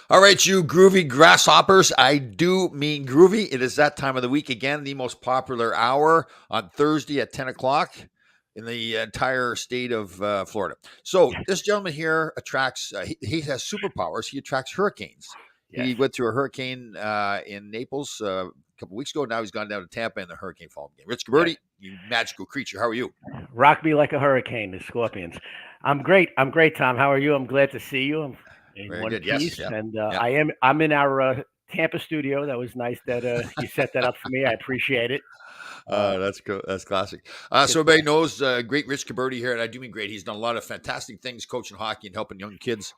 All right, you groovy grasshoppers. I do mean groovy. It is that time of the week again, the most popular hour on Thursday at 10 o'clock in the entire state of Florida. So, this gentleman here attracts, he has superpowers. He attracts hurricanes. Yes. He went through a hurricane in Naples a couple weeks ago. Now he's gone down to Tampa in the hurricane following game. Rich Gabberti, Yes. you magical creature. How are you? Rock me like a hurricane, the Scorpions. I'm great. I'm great, Tom. How are you? I'm glad to see you. I'm in Very one good. Yes. piece, Yeah. and Yeah. I'm in our Tampa studio. That was nice that you set that up for me. I appreciate it. That's cool. That's classic. Good So everybody stuff. knows great Rich Caberti here, and I do mean great. He's done a lot of fantastic things coaching hockey and helping young kids,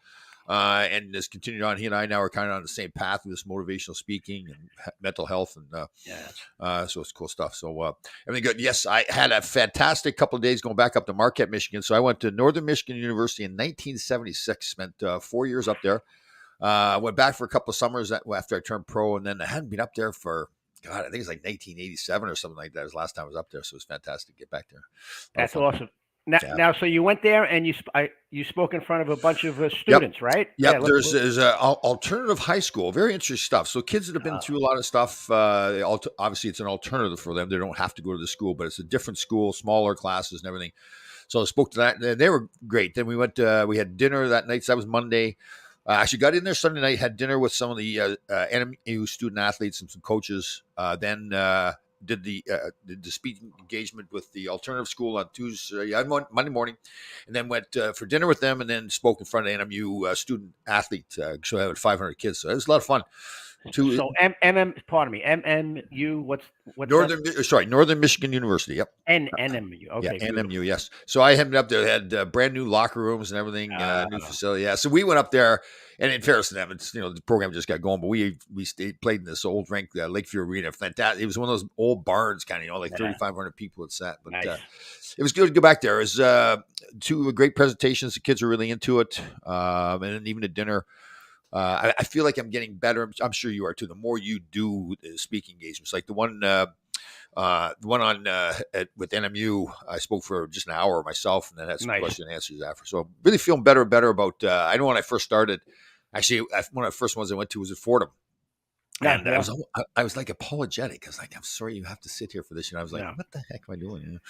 and has continued on. He and I now are kind of on the same path with this motivational speaking and mental health, and Yeah. so it's cool stuff. So everything good. Yes, I had a fantastic couple of days going back up to Marquette, Michigan. So I went to Northern Michigan University in 1976. Spent 4 years up there. Went back for a couple of summers after I turned pro, and then I hadn't been up there for God. I think it's like 1987 or something like that. It was the last time I was up there, so it was fantastic to get back there. A lot of That's fun. awesome. Now, Yeah. now, so you went there and you spoke in front of a bunch of Yep. students, right? Yep. Yeah. There's a alternative high school. Very interesting stuff. So kids that have been through a lot of stuff, obviously it's an alternative for them. They don't have to go to the school, but it's a different school, smaller classes and everything. So I spoke to that, and they were great. Then we went. We had dinner that night. So that was Monday. Actually got in there Sunday night. Had dinner with some of the NMU student athletes and some coaches. Then did the speaking engagement with the alternative school on Tuesday, Monday morning, and then went for dinner with them, and then spoke in front of NMU student athletes. So I had 500 kids. So it was a lot of fun. So pardon me, MMU. What's Northern Michigan University. Yep. NMU? Yeah, Okay, NMU, yes. So I ended up there, had brand new locker rooms and everything, new facility. Yeah, so we went up there, and in fairness to them, it's the program just got going, but we played in this old rink, Lakeview Arena. Fantastic! It was one of those old barns, kind of, like 3,500 people had sat. But nice. It was good to go back there. It was two great presentations. The kids are really into it, and then even at dinner. I feel like I'm getting better. I'm sure you are too. The more you do speaking engagements, like the one on with NMU, I spoke for just an hour myself, and then had some question and answers after. So really feeling better and better about. I know when I first started, actually, one of the first ones I went to was at Fordham. And I was like apologetic. I was like, I'm sorry you have to sit here for this. I was like, what the heck am I doing?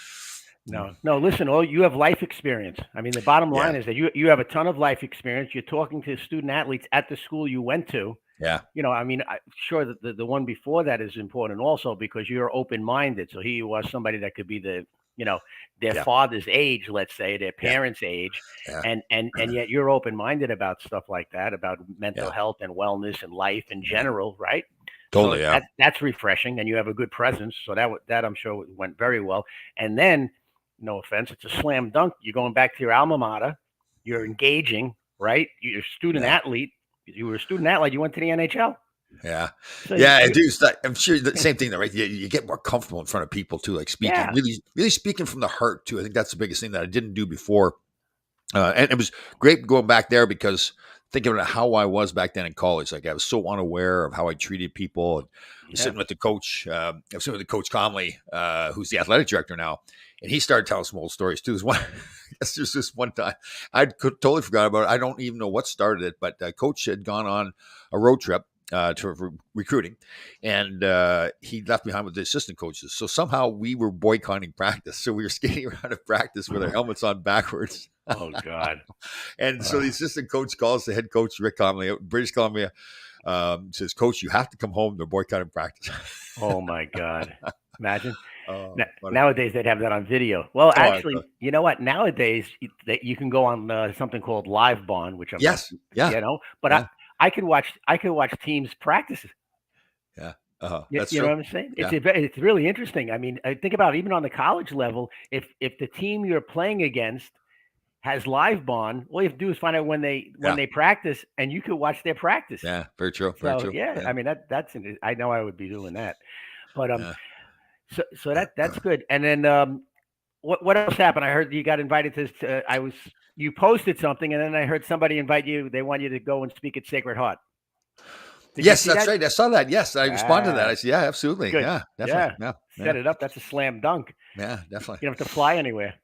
No. Listen, you have life experience. I mean, the bottom line is that you have a ton of life experience. You're talking to student athletes at the school you went to. Yeah. I mean, sure that the one before that is important also because you're open-minded. So here you are, somebody that could be their father's age, let's say, their parents' age, and yet you're open-minded about stuff like that, about mental health and wellness and life in general, right? Totally, so that's refreshing, and you have a good presence. So that I'm sure went very well. And then, no offense, it's a slam dunk. You're going back to your alma mater. You're engaging, right? You're a student athlete. You were a student athlete. You went to the NHL. Yeah. So I do. I'm sure the same thing though, right? You get more comfortable in front of people too, like speaking, really speaking from the heart too. I think that's the biggest thing that I didn't do before. And it was great going back there because thinking about how I was back then in college, like I was so unaware of how I treated people. And sitting with the coach, I was sitting with Coach Conley, who's the athletic director now, and he started telling some old stories too. There's this one time I totally forgot about it. I don't even know what started it, but Coach had gone on a road trip to recruiting, and he left behind with the assistant coaches. So somehow we were boycotting practice. So we were skating around at practice with our helmets on backwards. Oh God! And so the assistant coach calls the head coach, Rick Conley, British Columbia, says, "Coach, you have to come home. They're boycotting practice." Oh my God! Imagine. Nowadays they'd have that on video. Well, actually, you know what? Nowadays you can go on something called Live Bond, which but I could watch teams practice. Yeah. That's you know what I'm saying? It's really interesting. I mean, think about it, even on the college level, if the team you're playing against has Live Bond, all you have to do is find out when they practice, and you could watch their practice. Yeah, very true. Very true. Yeah, I mean that's I know I would be doing that, but so that's good. And then what else happened? I heard you got invited to. You posted something, and then I heard somebody invite you. They want you to go and speak at Sacred Heart. Yes, that's right. I saw that. Yes, I responded to that. I said, "Yeah, absolutely. Good. Yeah, definitely. Yeah. Set it up. That's a slam dunk. Yeah, definitely. You don't have to fly anywhere."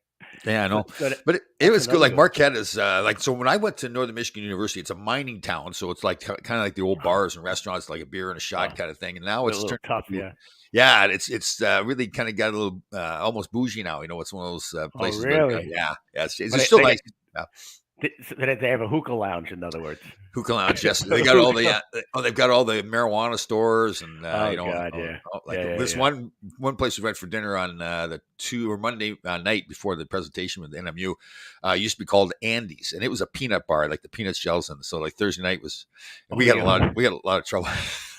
Yeah, I know. But it was good. Like Marquette is like, so when I went to Northern Michigan University, it's a mining town. So it's like kind of like the old bars and restaurants, like a beer and a shot kind of thing. And now it's a little tough. Yeah. Yeah. It's really kind of got a little almost bougie now. You know, it's one of those places. Oh, really? Where, yeah. It's still nice. Yeah. They have a hookah lounge, in other words. Hookah lounge, yes. They got all the they've got all the marijuana stores, and you know, God, this one place we went for dinner on the Monday night before the presentation with the NMU used to be called Andy's, and it was a peanut bar, like the peanut shells, and so like Thursday night was, we got a lot of trouble.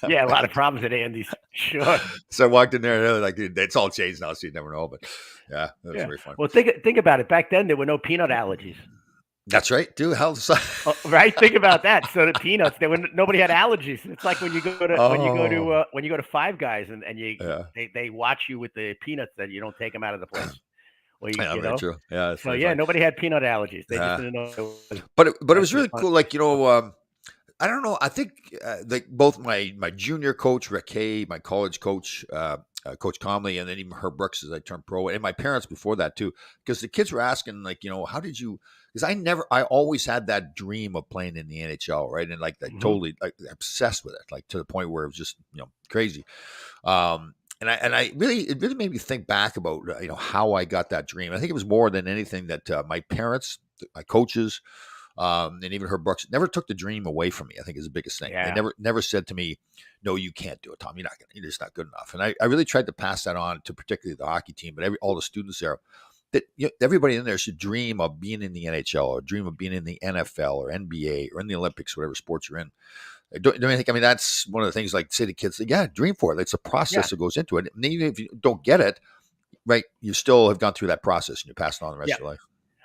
Yeah, a lot of problems at Andy's. Sure. So I walked in there, like it's all changed now, so you never know, but yeah, that was very fun. Well, think about it. Back then, there were no peanut allergies. That's right, dude. Right? Think about that. So the peanuts, nobody had allergies. It's like when you go to Five Guys and they watch you with the peanuts that you don't take them out of the place. Well, you know? True. Yeah. So nobody had peanut allergies. They just didn't know. But it was really cool. Like, you know, I don't know. I think like both my junior coach Rick Hay, my college coach Coach Comley, and then even Herb Brooks as I turned pro, and my parents before that too, because the kids were asking, like, you know, how did you? Because I always had that dream of playing in the NHL, right? And like, totally like obsessed with it, like to the point where it was just, you know, crazy. And it really made me think back about, you know, how I got that dream. I think it was more than anything that my parents, my coaches, and even Herb Brooks never took the dream away from me. I think is the biggest thing. Yeah. They never said to me, "No, you can't do it, Tom. You're just not good enough." And I really tried to pass that on to particularly the hockey team, but all the students there. That, you know, everybody in there should dream of being in the NHL or dream of being in the NFL or NBA or in the Olympics, whatever sports you're in. Don't you think? I mean, that's one of the things. Like, say to kids, yeah, dream for it. It's a process that goes into it. And even if you don't get it, right, you still have gone through that process and you pass it on the rest of your life.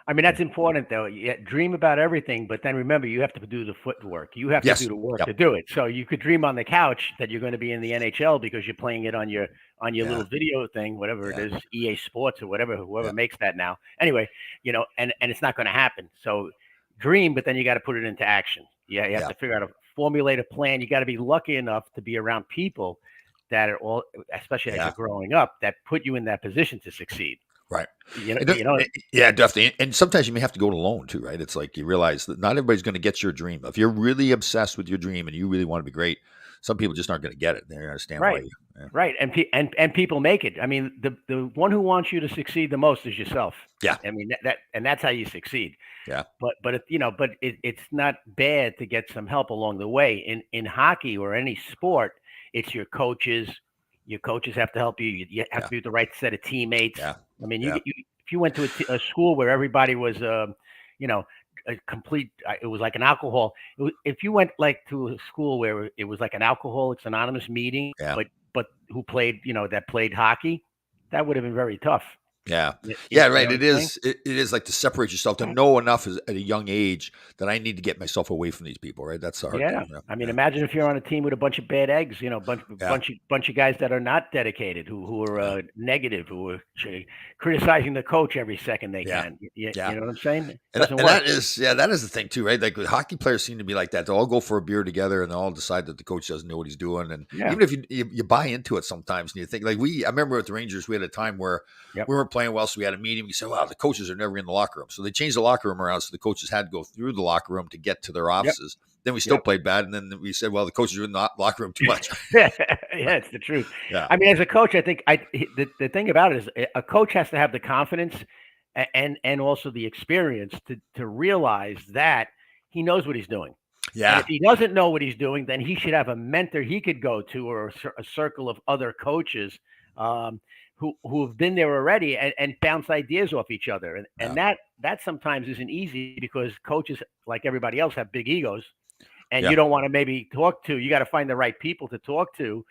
I mean, that's important, though. You dream about everything, but then remember, you have to do the footwork. You have to do the work to do it. So you could dream on the couch that you're going to be in the NHL because you're playing it on your little video thing, whatever it is, EA Sports or whoever makes that now. Anyway, you know, and it's not going to happen. So dream, but then you got to put it into action. You have to figure out formulate a plan. You got to be lucky enough to be around people that are all, especially as you're growing up, that put you in that position to succeed. Right. You know, yeah, definitely. And sometimes you may have to go it alone too, right? It's like you realize that not everybody's going to get your dream. If you're really obsessed with your dream and you really want to be great, some people just aren't going to get it. They don't understand why. Right. And people make it. I mean, the one who wants you to succeed the most is yourself. Yeah. I mean, that's how you succeed. Yeah. But it's not bad to get some help along the way. In hockey or any sport, it's your coaches. Your coaches have to help you. You have to be with the right set of teammates. Yeah. I mean, if you went to a school where everybody was, you know, a complete, it was like an alcohol. If you went like to a school where it was like an Alcoholics Anonymous meeting, but who played, you know, that played hockey, that would have been very tough. Yeah. Right. It is like to separate yourself, to know enough at a young age that I need to get myself away from these people, right? That's the hard thing. Yeah. I mean, imagine if you're on a team with a bunch of bad eggs, you know, bunch of guys that are not dedicated, who are negative, who are criticizing the coach every second they can. You know what I'm saying? That is the thing too, right? Like hockey players seem to be like that. They'll all go for a beer together and they'll all decide that the coach doesn't know what he's doing. And even if you buy into it sometimes and you think, like I remember with the Rangers, we had a time where we weren't playing well, so we had a meeting. We said, "Well, the coaches are never in the locker room," so they changed the locker room around, so the coaches had to go through the locker room to get to their offices. Then we still played bad, and then we said, "Well, the coaches are in the locker room too much." It's the truth. Yeah. I mean, as a coach, I think the thing about it is a coach has to have the confidence and also the experience to realize that he knows what he's doing. Yeah. And if he doesn't know what he's doing, then he should have a mentor he could go to, or a circle of other coaches who have been there already and bounce ideas off each other. And that sometimes isn't easy because coaches, like everybody else, have big egos. And you don't want to maybe talk to. You got to find the right people to talk to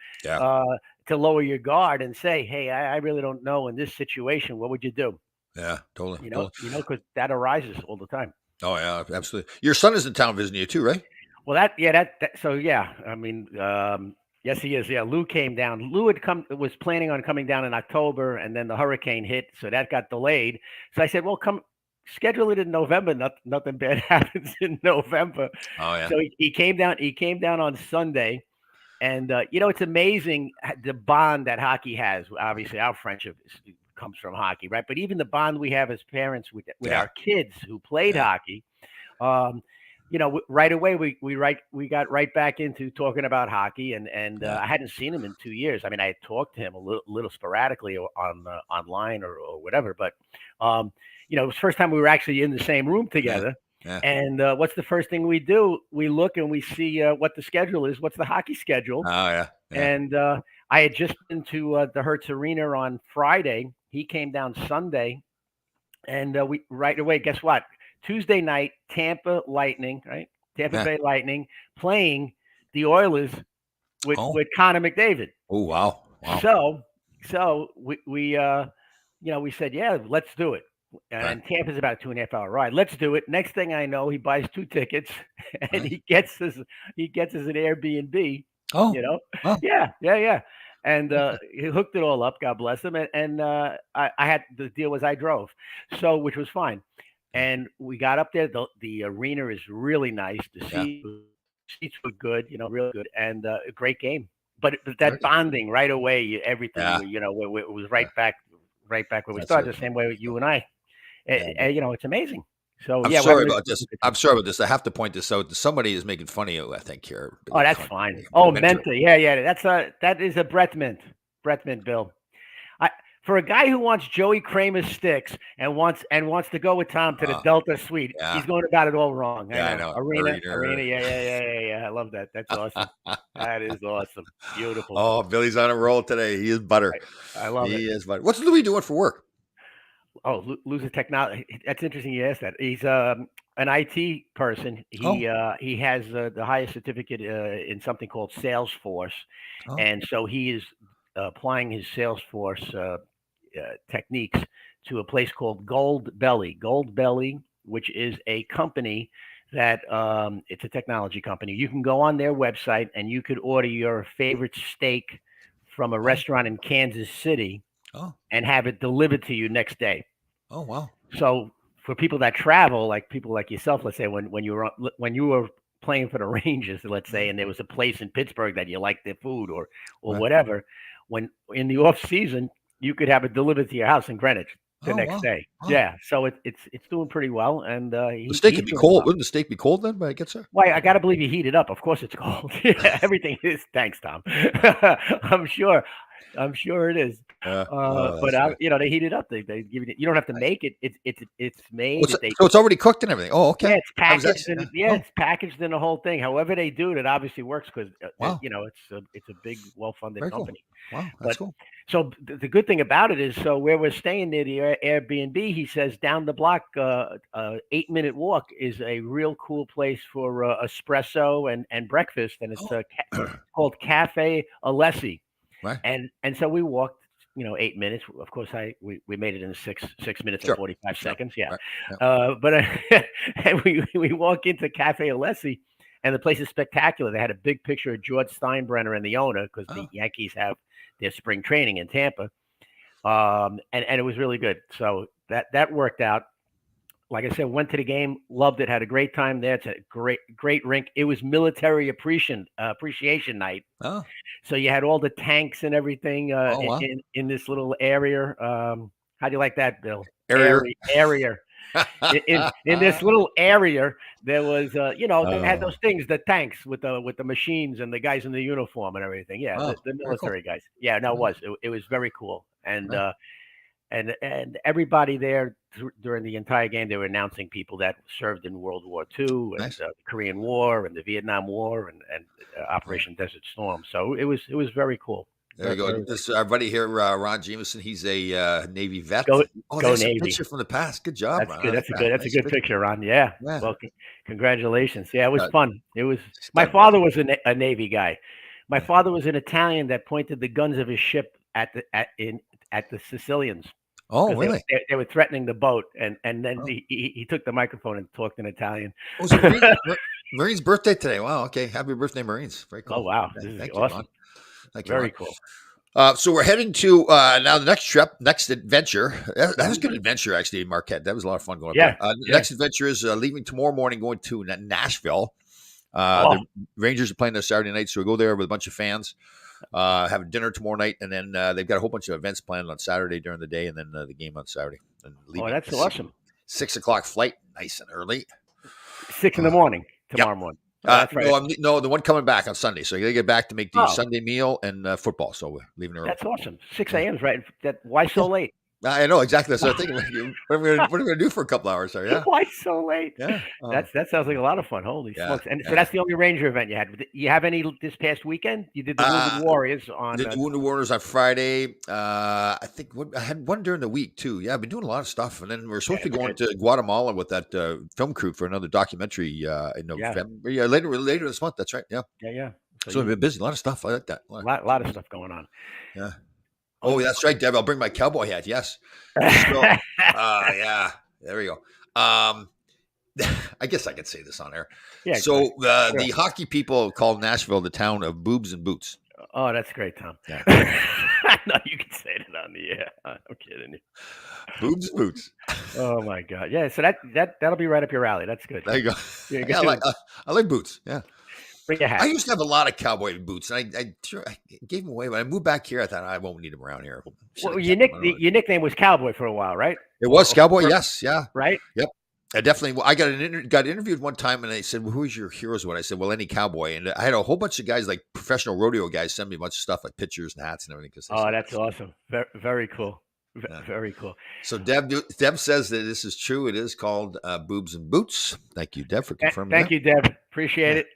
lower your guard and say, "Hey, I really don't know in this situation. What would you do?" Yeah, totally. You know, because that arises all the time. Oh yeah, absolutely. Your son is in town visiting you too, right? Well, I mean, yes, he is. Yeah, Lou came down. Lou was planning on coming down in October, and then the hurricane hit, so that got delayed. So I said, "Well, come schedule it in November. Nothing bad happens in November." Oh yeah. So he came down. He came down on Sunday, and you know, it's amazing the bond that hockey has. Obviously, our friendship comes from hockey, right? But even the bond we have as parents with our kids who played hockey, right away we got right back into talking about hockey, and I hadn't seen him in 2 years. I mean, I had talked to him a little sporadically on online or whatever, but it was the first time we were actually in the same room together. Yeah. And what's the first thing we do? We look and we see what the schedule is. What's the hockey schedule? Oh, yeah. And I had just been to the Hertz Arena on Friday. He came down Sunday, and we right away, guess what? Tuesday night, Tampa Lightning, right? Tampa Bay Lightning playing the Oilers with Connor McDavid. Oh, wow. So we said, yeah, let's do it. And Tampa's about a 2.5 hour ride. Let's do it. Next thing I know, he buys 2 tickets and he gets us an Airbnb. Oh, yeah. And he hooked it all up. God bless him. And I had the deal was I drove, which was fine. And we got up there. The arena is really nice. The seats were good, real good, and a great game. But that bonding right away, everything, it was right back where we started. The same way with you and I. It's amazing. So I'm sorry about this. I have to point this out. Somebody is making fun of you, I think, here. Oh, that's fine. Oh, Menta. Yeah. That is a Brett Mint, Bill. For a guy who wants Joey Kramer sticks and wants to go with Tom to the Delta Suite, he's going about it all wrong. I know. Arena. Yeah. I love that. That's awesome. That is awesome. Beautiful. Oh, Billy's on a roll today. He is butter. I love it. He is butter. What's Louis doing for work? Oh, Louis Technology. That's interesting you asked that. He's an IT person. He has the highest certificate in something called Salesforce. And so he is applying his Salesforce techniques to a place called Gold Belly, which is a company that it's a technology company. You can go on their website and you could order your favorite steak from a restaurant in Kansas City and have it delivered to you next day. Oh, wow. So for people that travel, like people like yourself, let's say when you were playing for the Rangers, let's say, and there was a place in Pittsburgh that you liked their food or whatever, when in the off season, you could have it delivered to your house in Greenwich the next day. Wow. Yeah. So it's doing pretty well. And the steak can be cold. Wouldn't the steak be cold then when it gets there? Why, I got to believe you heat it up. Of course it's cold. Everything is. Thanks, Tom. I'm sure it is. But they heat it up. They give it. You don't have to make it. It's made. So it's already cooked and everything. Oh, okay. Yeah, it's packaged. It's packaged in the whole thing. However they do it obviously works because it's a big, well-funded company. Cool. Wow, that's cool. So the good thing about it is, so where we're staying near the Airbnb, he says down the block, 8-minute walk is a real cool place for espresso and breakfast, and it's called Cafe Alessi. Right. And so we walked, 8 minutes. Of course, we made it in 6 minutes and 45 seconds. Yeah. Right. But and we walk into Cafe Alessi, and the place is spectacular. They had a big picture of George Steinbrenner and the owner because the Yankees have their spring training in Tampa, and it was really good. So that worked out. Like I said, went to the game, loved it, had a great time there. It's a great rink. It was military appreciation night. Oh. So you had all the tanks and everything in this little area. How do you like that, Bill? Area. in this little area, there was, they had those things, the tanks with the machines and the guys in the uniform and everything. Yeah, the military guys. Yeah, no, it was very cool. And and everybody there during the entire game, they were announcing people that served in World War II and the Korean War and the Vietnam War and Operation Desert Storm. So it was very cool. There we go. This our buddy here, Ron Jameson. He's a Navy vet. Go that's Navy. A picture from the past. Good job, that's Ron. Good. That's a good picture, Ron. Yeah. Well, congratulations. Yeah, it was fun. It was. My father was a Navy guy. My father was an Italian that pointed the guns of his ship at the Sicilians. Oh, really? They were threatening the boat, and then he took the microphone and talked in Italian. Oh, so Marine's birthday today. Wow. Okay. Happy birthday, Marines. Very cool. Oh, wow. This is awesome. Thank you, Very cool. So we're heading to now the next adventure. That was a good adventure, actually, Marquette. That was a lot of fun going. Yeah. The next adventure is leaving tomorrow morning, going to Nashville. The Rangers are playing this Saturday night, so we go there with a bunch of fans. Have a dinner tomorrow night, and then they've got a whole bunch of events planned on Saturday during the day, and then the game on Saturday. And that's awesome. 6 o'clock flight, nice and early. 6 in the morning tomorrow morning. That's right. No, the one coming back on Sunday. So you got to get back to make the Sunday meal and football. So we're leaving early. That's awesome. 6 a.m. is right. Why so late? I know exactly. That's what I'm thinking. What are we going to do for a couple hours there? Yeah. Why so late? Yeah. That sounds like a lot of fun. Holy smokes! And so that's the only Ranger event you had. You have any this past weekend? You did the Wounded Warriors on. The Wounded Warriors on Friday. I think I had one during the week too. Yeah, I've been doing a lot of stuff, and then we're supposed to be going to Guatemala with that film crew for another documentary in November. Yeah, later this month. That's right. Yeah. Yeah. So we've been busy. A lot of stuff. I like that. A lot of stuff going on. Yeah. Oh, that's right, Deb. I'll bring my cowboy hat. Yes. So, yeah. There we go. I guess I could say this on air. Yeah. So the hockey people call Nashville the town of boobs and boots. Oh, that's great, Tom. Yeah. I know you can say it on the air. I'm kidding you. Boobs and boots. Oh my God. Yeah. So that'll be right up your alley. That's good. There you go. Yeah, I like boots. Yeah. I used to have a lot of cowboy boots, and I gave them away. When I moved back here, I thought I won't need them around here. Well, your nickname was Cowboy for a while, right? It was Cowboy, yes, yeah, right. Yep, I definitely. Well, I got interviewed one time, and they said, "Well, who's your heroes?" When I said, "Well, any cowboy," and I had a whole bunch of guys, like professional rodeo guys, send me a bunch of stuff like pictures and hats and everything. That's awesome. Very cool. Very cool. So Deb says that this is true. It is called Boobs and Boots. Thank you, Deb, for confirming. Thank you, Deb. Appreciate it.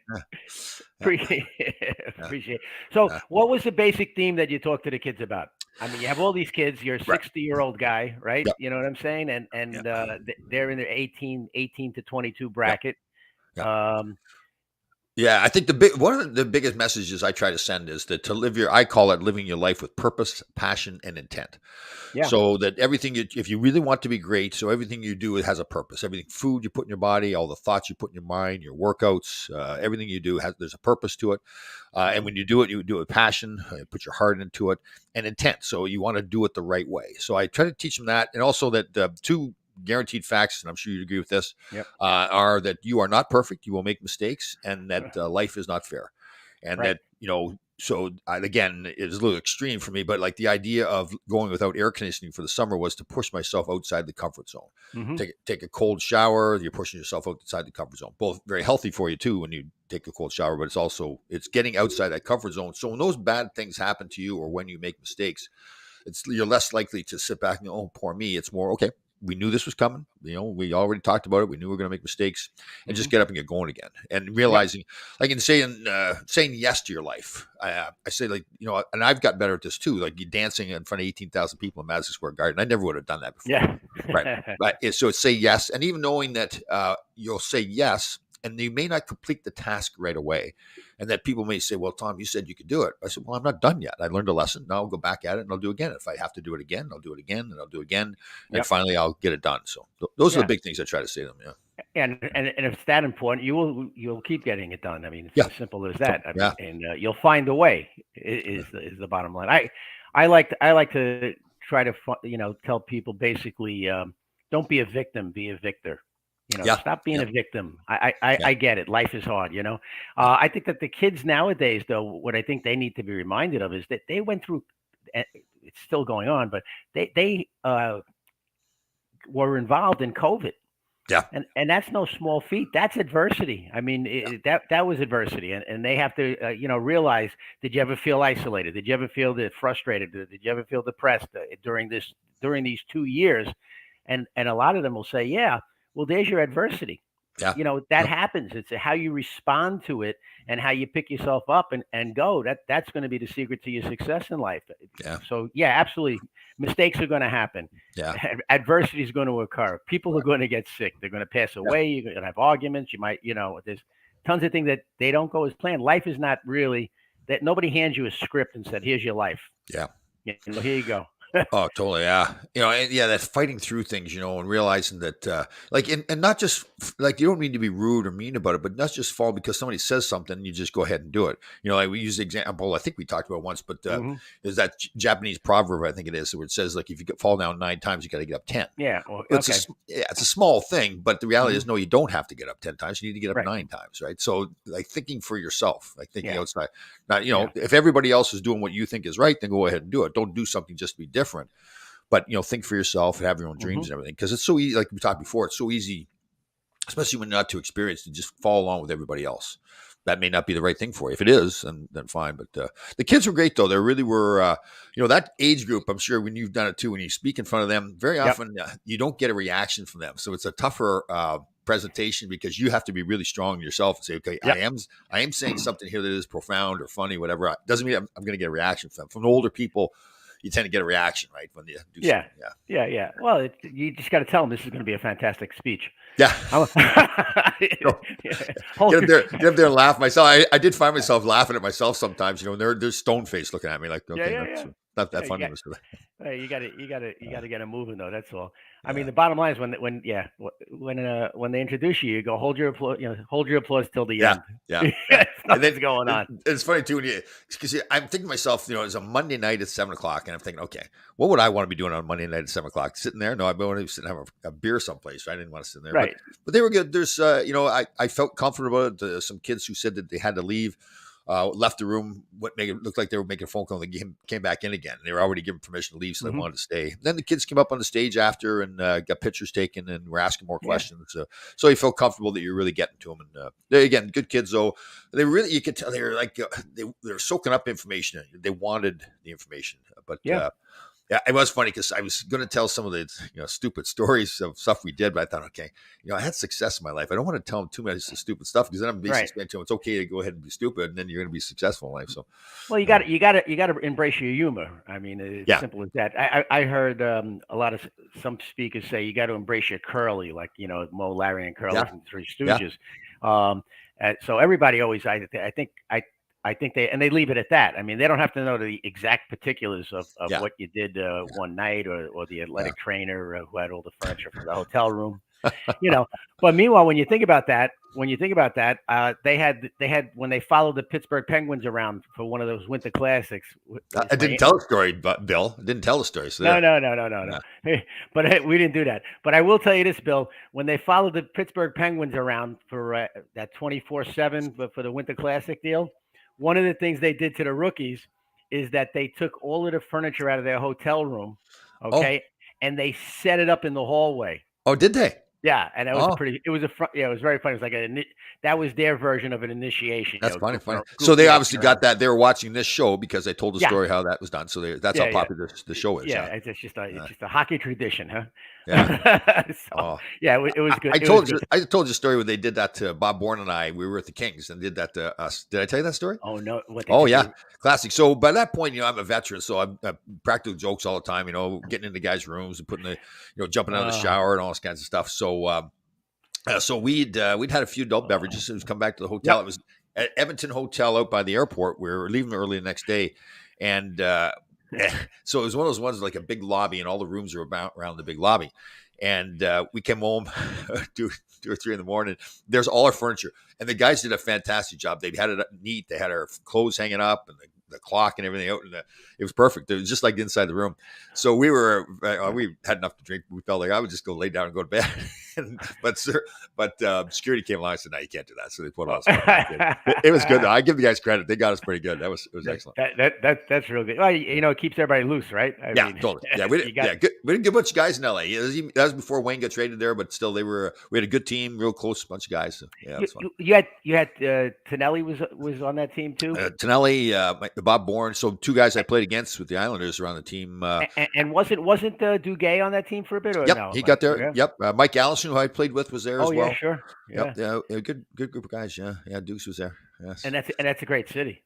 Appreciate it. So, what was the basic theme that you talked to the kids about? I mean, you have all these kids. You're a 60-year-old guy, right? Yep. You know what I'm saying? And they're in their 18 to 22 bracket. Yep. Yeah, I think one of the biggest messages I try to send is that I call it living your life with purpose, passion, and intent. Yeah. So that if you really want to be great, so everything you do, it has a purpose. Everything, food you put in your body, all the thoughts you put in your mind, your workouts, everything you do there's a purpose to it. And when you do it with passion, put your heart into it, and intent. So you want to do it the right way. So I try to teach them that, and also that two guaranteed facts, and I'm sure you'd agree with this, are that you are not perfect, you will make mistakes, and that life is not fair. And that, so again, it's a little extreme for me, but like the idea of going without air conditioning for the summer was to push myself outside the comfort zone. Mm-hmm. Take a cold shower, you're pushing yourself outside the comfort zone. Both very healthy for you too when you take a cold shower, but it's getting outside that comfort zone. So when those bad things happen to you or when you make mistakes, you're less likely to sit back and go, oh, poor me. It's more, okay, we knew this was coming. We already talked about it. We knew we were going to make mistakes, and just get up and get going again. And realizing, like in saying yes to your life. I say, like, and I've got better at this too. Like you dancing in front of 18,000 people in Madison Square Garden. I never would have done that before. Yeah. Right. So say yes, and even knowing that you'll say yes, and you may not complete the task right away. And that people may say, well, Tom, you said you could do it. I said, well, I'm not done yet. I learned a lesson. Now I'll go back at it and I'll do it again. If I have to do it again, I'll do it again and I'll do it again. And finally I'll get it done. So those are the big things I try to say to them. Yeah. And if it's that important, you'll keep getting it done. I mean, it's as simple as that. And you'll find a way is the bottom line. I like to try to, tell people basically, don't be a victim, be a victor. Stop being a victim. I get it. Life is hard, I think that the kids nowadays, though, what I think they need to be reminded of is that they went through, it's still going on, but they were involved in COVID. Yeah. And that's no small feat. That's adversity. I mean, that was adversity. And they have to, realize, did you ever feel isolated? Did you ever feel frustrated? Did you ever feel depressed during these 2 years? And a lot of them will say, yeah. Well, there's your adversity. Yeah. That happens. It's how you respond to it and how you pick yourself up and go. That's going to be the secret to your success in life. Yeah. So, absolutely. Mistakes are going to happen. Yeah. Adversity is going to occur. People are going to get sick. They're going to pass away. You're going to have arguments. You might, there's tons of things that they don't go as planned. Life is not really that. Nobody hands you a script and said, here's your life. Yeah. Here you go. Oh, totally. Yeah. And yeah, that fighting through things, and realizing that, like, and not just like you don't mean to be rude or mean about it, but not just fall because somebody says something, you just go ahead and do it. Like we use the example, I think we talked about once, but Hmm. is that Japanese proverb, I think it is, where it says, like, if you fall down 9 times, you got to get up 10. Yeah. Well, Well, okay. it's a small thing, but the reality is, Hmm. no, you don't have to get up 10 times. You need to get up Right. 9 times, right? So, like, thinking for yourself, like thinking Yeah. outside. Not, Yeah. if everybody else is doing what you think is right, then go ahead and do it. Don't do something just to be different. But think for yourself and have your own Hmm. dreams and everything, because it's so easy. Like we talked before, it's so easy, especially when you're not too experienced, to just follow along with everybody else. That may not be the right thing for you. If it is, then fine. But the kids were great, though. They really were. That age group. I'm sure when you've done it too, when you speak in front of them, very Yep. often you don't get a reaction from them. So it's a tougher presentation because you have to be really strong yourself and say, okay, Yep. I am saying something here that is profound or funny, whatever. Doesn't mean I'm going to get a reaction from them. From the older people, you tend to get a reaction, right, when you do Yeah. something. Yeah. Yeah. Yeah. Well, you just got to tell them this is going to be a fantastic speech. Yeah. Yeah. Get up there and laugh myself. I did find myself laughing at myself sometimes, they're stone faced looking at me like, Yeah. okay, Yeah. that's Yeah. not that Yeah. funny. Hey, you got to get them moving though. That's all. I mean, Yeah. the bottom line is when they introduce you, you go hold your applause, hold your applause till the Yeah. end. Yeah. Yeah. And Nothing's then going on. it's funny too because I'm thinking to myself, it's a Monday night at 7 o'clock, and I'm thinking, okay, what would I want to be doing on Monday night at 7 o'clock? Sitting there? No, I'd want to sit and have a beer someplace. Right? I didn't want to sit in there, Right. but they were good. There's, I felt comfortable about it. Some kids who said that they had to leave. Left the room, what made it look like they were making a phone call. And they came back in again. They were already given permission to leave, so they Hmm. wanted to stay. Then the kids came up on the stage after and got pictures taken and were asking more Yeah. questions. So you felt comfortable that you're really getting to them. And they, again, good kids though. They really, you could tell they were like they were soaking up information. They wanted the information, but Yeah. yeah, it was funny because I was going to tell some of the stupid stories of stuff we did, but I thought, okay, I had success in my life. I don't want to tell them too much stupid stuff because then I'm basically Right. saying to them, it's okay to go ahead and be stupid, and then you're going to be successful in life. So, Well, you got to embrace your humor. I mean, it's yeah, simple as that. I heard a lot of some speakers say you got to embrace your curly, like Mo, Larry, and Curly yeah, from Three yeah, Stooges. So everybody always, I think they leave it at that. I mean, they don't have to know the exact particulars of yeah, what you did one night or the yeah. athletic trainer who had all the furniture for the hotel room. But meanwhile, when you think about that, they had when they followed the Pittsburgh Penguins around for one of those Winter Classics. I didn't tell a story, but Bill I didn't tell the story. So No, there, no, no, no, no, no. But we didn't do that. But I will tell you this, Bill. When they followed the Pittsburgh Penguins around for that 24/7 for the Winter Classic deal, one of the things they did to the rookies is that they took all of the furniture out of their hotel room, oh, okay, and they set it up in the hallway. oh, did they? Yeah, and it was Oh, it was it was very funny. It was like that was their version of an initiation. that's funny, funny. So Goofing they up obviously around. got that. They were watching this show because they told the Yeah, story how that was done. So that's how yeah, yeah, popular the show is. yeah. Yeah, It's just a hockey tradition, huh? yeah. So Oh, yeah, it was good. I It was told you. good. I told you a story where they did that to Bob Bourne and I. We were at the Kings and did that to us. Did I tell you that story? Oh no, what they Oh did yeah, to classic. So by that point, I'm a veteran, so I'm practical jokes all the time. Getting into guys' rooms and putting jumping out of the shower and all this kinds of stuff. So we'd had a few adult beverages and come back to the hotel. Yep. It was at Edmonton Hotel out by the airport. We were leaving early the next day, and so it was one of those ones like a big lobby, and all the rooms are around the big lobby. And we came home 2 or 3 in the morning. There's all our furniture, and the guys did a fantastic job. They had it neat. They had our clothes hanging up and the clock and everything out, and it was perfect. It was just like inside the room. So we had enough to drink. We felt like I would just go lay down and go to bed. but security came along and said, "No, you can't do that." So they put on us. It was good. Though. I give the guys credit; they got us pretty good. It was excellent. That's real good. Well, it keeps everybody loose, right? I Yeah, mean, totally. Yeah, we did. Good. We didn't get a bunch of guys in LA. That was before Wayne got traded there, but still, we had a good team, real close bunch of guys. So, yeah, that's fun. You had Tonelli was on that team too. Tonelli, Bob Bourne. So 2 guys I played against with the Islanders around the team. And wasn't Duguay on that team for a bit? Or Yep, no? he got there. Yeah. Yep, Mike Allison, who I played with, was there as well. Yeah, sure. Yeah. Yep, yeah, a good group of guys. Yeah, Dukes was there. Yes, And that's a great city.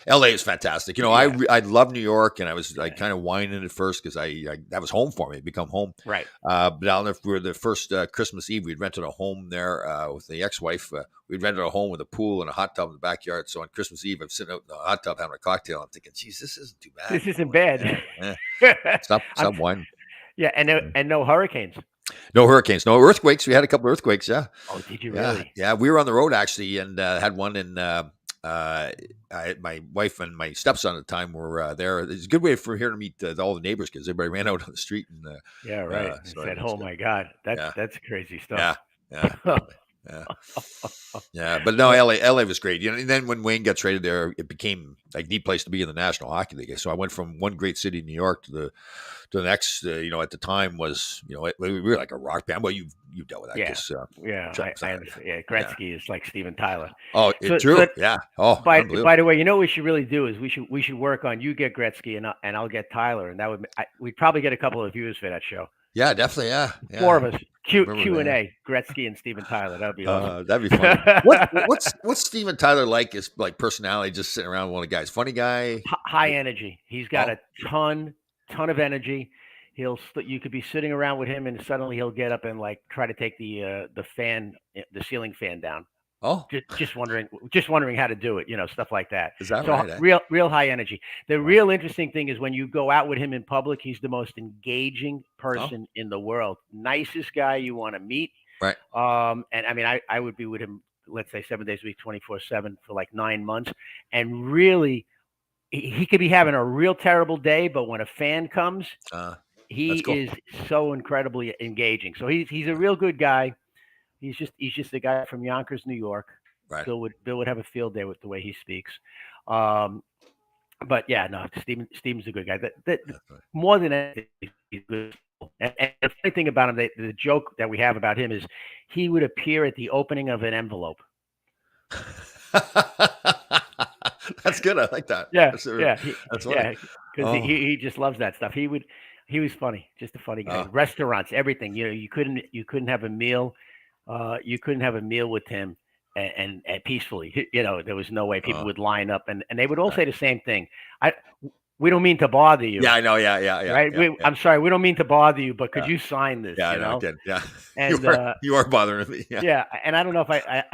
LA is fantastic. I love New York, and I was like kind of whining at first because I that was home for me, become home. Right. But down there for the first Christmas Eve, we'd rented a home there with the ex-wife. We'd rented a home with a pool and a hot tub in the backyard. So on Christmas Eve, I'm sitting out in the hot tub having a cocktail. I'm thinking, geez, this isn't too bad. This isn't bad. Stop whining. Yeah, and no hurricanes. No hurricanes, no earthquakes. We had a couple of earthquakes. Yeah. Oh, did you really? Yeah, we were on the road actually, and had one in. My wife and my stepson at the time were there. It's a good way for here to meet all the neighbors because everybody ran out on the street and. Yeah, right. So said, "Oh my God, that's crazy stuff." Yeah. But no, LA was great. And then when Wayne got traded there, it became like the place to be in the National Hockey League. So I went from one great city, New York, to the next. At the time was we were like a rock band. Well, you've dealt with that. I understand. Yeah, Gretzky is like Steven Tyler. Oh, it's true. Yeah. Oh, by the way, what we should really do is we should work on you get Gretzky and I'll get Tyler, and that we'd probably get a couple of views for that show. Yeah, definitely. Yeah. 4 of us. Q&A, Gretzky and Steven Tyler. That'd be awesome. That'd be fun. What's Steven Tyler like? Is like personality, just sitting around with one of the guys. Funny guy. High energy. He's got a ton of energy. You could be sitting around with him, and suddenly he'll get up and like try to take the ceiling fan down. Oh, just wondering how to do it, stuff like that. Is that so right? Real high energy. The real interesting thing is when you go out with him in public, he's the most engaging person in the world. Nicest guy you want to meet. Right. And I mean, I would be with him, let's say 7 days a week, 24/7 for like 9 months. And really, he could be having a real terrible day, but when a fan comes, he is so incredibly engaging. So he's a real good guy. He's just a guy from Yonkers, New York. Right. Bill would have a field day with the way he speaks. But yeah, no, Steven's a good guy. That more than anything, he's good. And the funny thing about him, the joke that we have about him is he would appear at the opening of an envelope. That's good. I like that. Yeah, that's funny. Because he just loves that stuff. He was funny, just a funny guy. Restaurants, everything. You couldn't have a meal. You couldn't have a meal with him and peacefully. There was no way people would line up, and they would all say the same thing. We don't mean to bother you. Yeah, I know. Yeah. Right. I'm sorry. We don't mean to bother you, but could you sign this? Yeah, I did. Yeah. And you are bothering me. Yeah. Yeah. And I don't know if I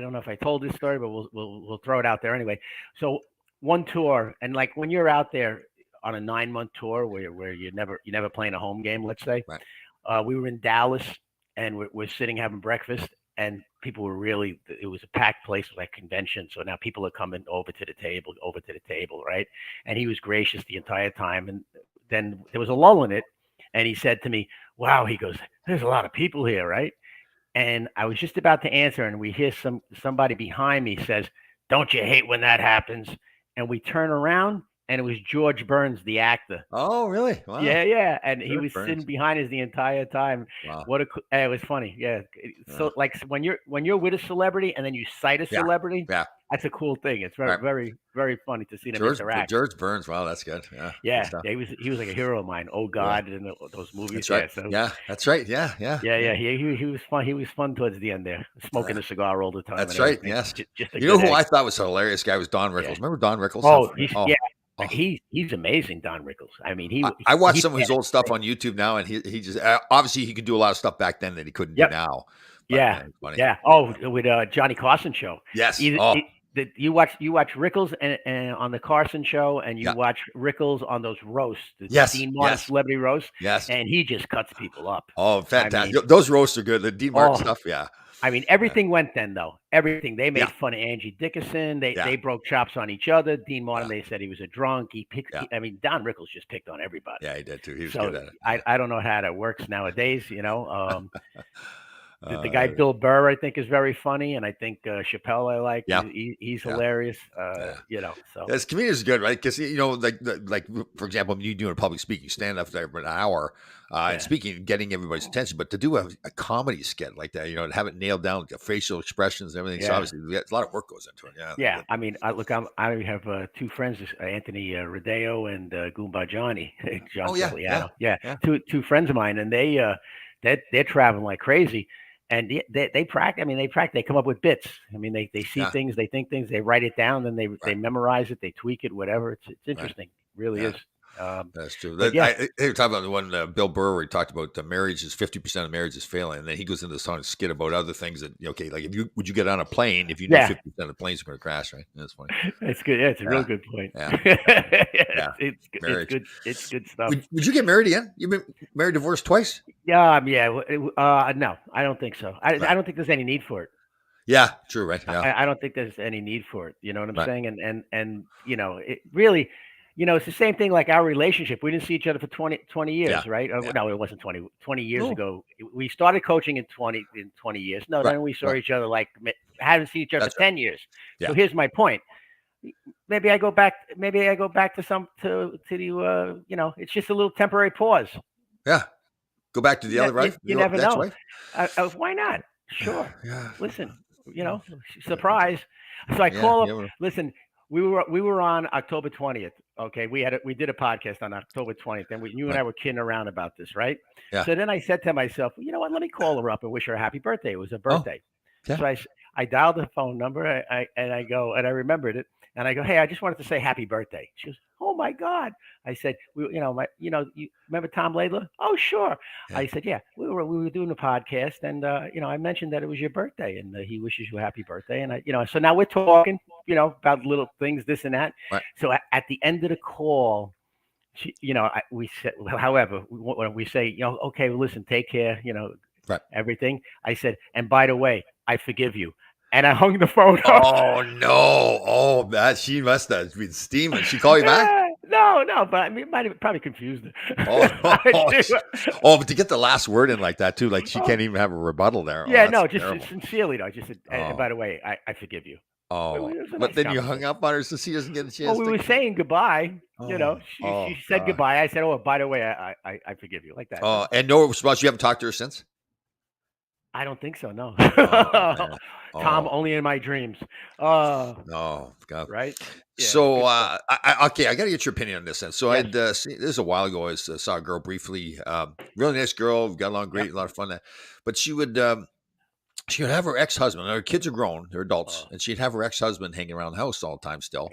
don't know if I told this story, but we'll throw it out there anyway. So one tour, and like when you're out there on a 9-month tour where you never playing a home game, let's say, right. We were in Dallas. And we're sitting having breakfast, and people were it was a packed place, like convention. So now people are coming over to the table, right? And he was gracious the entire time. And then there was a lull in it. And he said to me, wow, he goes, there's a lot of people here, right? And I was just about to answer, and we hear somebody behind me says, don't you hate when that happens? And we turn around. And it was George Burns, the actor. Oh, really? Wow. Yeah. And George he was Burns. Sitting behind us the entire time. Wow. It was funny. Yeah. So like when you're with a celebrity and then you cite a celebrity, that's a cool thing. It's very, very, very funny to see them interact. George Burns. Wow, that's good. Yeah. He was like a hero of mine. Oh God, in those movies. That's right. That's right. Yeah. He was fun. He was fun towards the end there, smoking a cigar all the time. That's right. Yes. Just who I thought was a hilarious guy was Don Rickles. Yeah. Remember Don Rickles? Oh, yeah. Oh. He's amazing, Don Rickles. I mean, I watched some of his old stuff on YouTube now, and he just obviously he could do a lot of stuff back then that he couldn't do now. But, yeah. Oh, with Johnny Carson show. Yes. You watch Rickles and on the Carson show, and you watch Rickles on those roasts. Dean Martin celebrity roast. Yes. And he just cuts people up. Oh, fantastic! I mean, those roasts are good. The Dean Martin stuff. Yeah. I mean, everything went then, though. Everything. They made fun of Angie Dickinson. They broke chops on each other. Dean Martin, they said he was a drunk. I mean, Don Rickles just picked on everybody. Yeah, he did too. He was good at it. I don't know how that works nowadays, The guy Bill Burr, I think, is very funny, and I think Chappelle, I like. Yeah. He's hilarious. So this comedian is good, right? Because like for example, you doing a public speaking, stand up there for an hour, and speaking, getting everybody's attention. But to do a comedy skit like that, to have it nailed down, the facial expressions, and everything. So obviously, a lot of work goes into it. Yeah. Yeah. I mean, I have 2 friends, Anthony Rodeo and Goomba Johnny. John Cigliano. Yeah. Two friends of mine, and they're traveling like crazy. and they practice. I mean, they practice. They come up with bits. I mean, they see things, they think things, they write it down, then they memorize it, they tweak it, whatever. It's interesting. It really is. That's true. They were talking about the one Bill Burr where he talked about marriage is 50% of marriage is failing, and then he goes into the song skit about other things that okay, like would you get on a plane if you knew 50% of the planes are going to crash? Right? That's funny. It's good. Yeah, it's a real good point. Yeah, it's good. It's good stuff. Would you get married again? You've been married, divorced twice? Yeah. No, I don't think so. I don't think there's any need for it. Yeah, true. Right. Yeah. I don't think there's any need for it. You know what I'm saying? And it really. It's the same thing like our relationship. We didn't see each other for 20 years, right? No, it wasn't 20 years ago. We started coaching in 20 years. No, then we saw each other haven't seen each other for 10 years. Yeah. So here's my point. Maybe I go back to the it's just a little temporary pause. Yeah. Go back to the other wife. You never know. Why not? Sure. Yeah. Listen, surprise. So I call up. Listen, we were on October 20th. Okay, we did a podcast on October 20th, and you and I were kidding around about this, right? Yeah. So then I said to myself, you know what? Let me call her up and wish her a happy birthday. It was her birthday. Yeah. So I dialed the phone number, and I remembered it, and I go, hey, I just wanted to say happy birthday. She goes, oh my God. I said, you remember Tom Laidler? Oh, sure. Yeah. I said, yeah, we were doing a podcast, and I mentioned that it was your birthday, and he wishes you a happy birthday, and so now we're talking, about little things, this and that. Right. So at the end of the call, we said, however, when we say, okay, well, listen, take care, everything. I said, and by the way, I forgive you. And I hung the phone up. Oh, no. Oh, she must have been steaming. She called you back? No, but I mean, it might have probably confused her. But to get the last word in like that, too, like she can't even have a rebuttal there. Yeah, just sincerely, though. I just said, and by the way, I forgive you. Oh, but then you hung up on her so she doesn't get a chance. Well, we were saying goodbye. She said goodbye. I said, oh, by the way, I forgive you, like that. Oh, and no response. You haven't talked to her since? I don't think so. No. Tom, only in my dreams. No, God. Right. Yeah, so, I got to get your opinion on this then. So I'd this is a while ago. I saw a girl briefly, really nice girl, got along great, a lot of fun. But she would have her ex-husband. Her kids are grown, they're adults, and she'd have her ex-husband hanging around the house all the time still.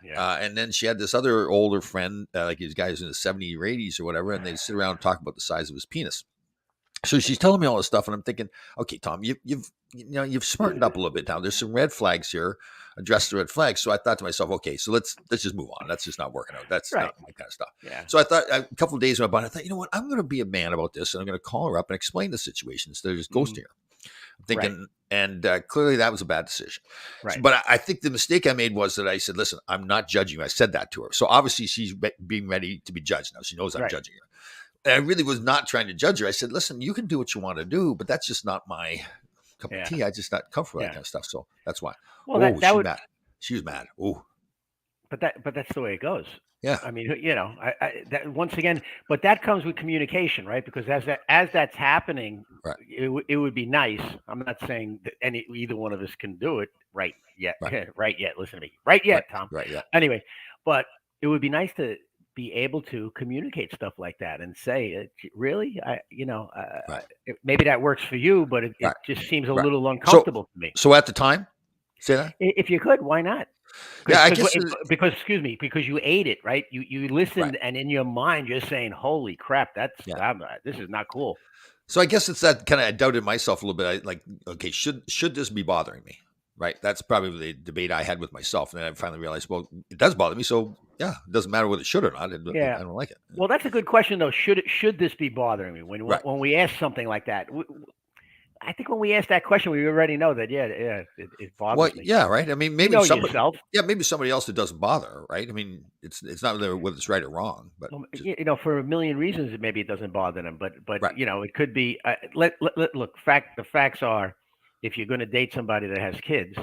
And then she had this other older friend, like these guys in the 70s or 80s or whatever, and they'd sit around and talk about the size of his penis. So she's telling me all this stuff, and I'm thinking, okay, Tom, you've smartened up a little bit now. There's some red flags here. Address the red flags. So I thought to myself, okay, so let's just move on. That's just not working out. That's not my kind of stuff. Yeah. So I thought a couple of days went by. I thought, you know what? I'm going to be a man about this, and I'm going to call her up and explain the situation instead of just ghosting her. I'm thinking, and clearly that was a bad decision. Right. So, but I think the mistake I made was that I said, listen, I'm not judging you. I said that to her. So obviously she's being ready to be judged now. She knows I'm judging her. And I really was not trying to judge her. I said, listen, you can do what you want to do, but that's just not my cup of tea. I'm just not comfortable with that kind of stuff. So that's why. Well, mad. She was mad. Oh, but that's the way it goes. Yeah. I mean, that once again, but that comes with communication, right? Because as that's happening, it would be nice. I'm not saying that either one of us can do it right yet. Right yet. Listen to me. Right yet, Tom. Right. Yeah. Anyway, but it would be nice to be able to communicate stuff like that and say, really, maybe that works for you, but it just seems a little uncomfortable to me. So at the time, say that if you could, why not? Yeah, I guess because you ate it, right? You listened, and in your mind, you're saying, "Holy crap, this is not cool." So I guess it's that kind of I doubted myself a little bit. Okay, should this be bothering me? Right. That's probably the debate I had with myself. And then I finally realized, well, it does bother me. So, yeah, it doesn't matter whether it should or not. I don't like it. Well, that's a good question, though. Should this be bothering me? When we ask something like that, I think when we ask that question, we already know that, it bothers me. Yeah, right. I mean, maybe yourself. Yeah, maybe somebody else it doesn't bother, right? I mean, it's not whether it's right or wrong. But for a million reasons, maybe it doesn't bother them. But it could be, look, the facts are, if you're going to date somebody that has kids,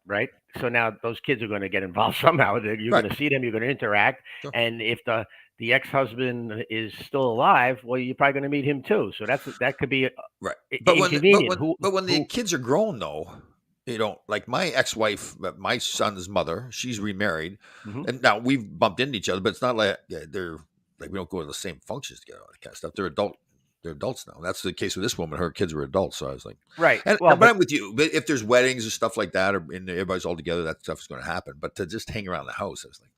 right? So now those kids are going to get involved somehow. You're going to see them. You're going to interact. Sure. And if the ex-husband is still alive, well, you're probably going to meet him too. So that could be inconvenient. But when the kids are grown, though, like my ex-wife, my son's mother, she's remarried, and now we've bumped into each other, but it's not like they're like we don't go to the same functions together, all that kind of stuff. They're adult they're adults now. That's the case with this woman. Her kids were adults, so I was like, right. but I'm with you. But if there's weddings or stuff like that, or and everybody's all together, that stuff is going to happen. But to just hang around the house, I was like,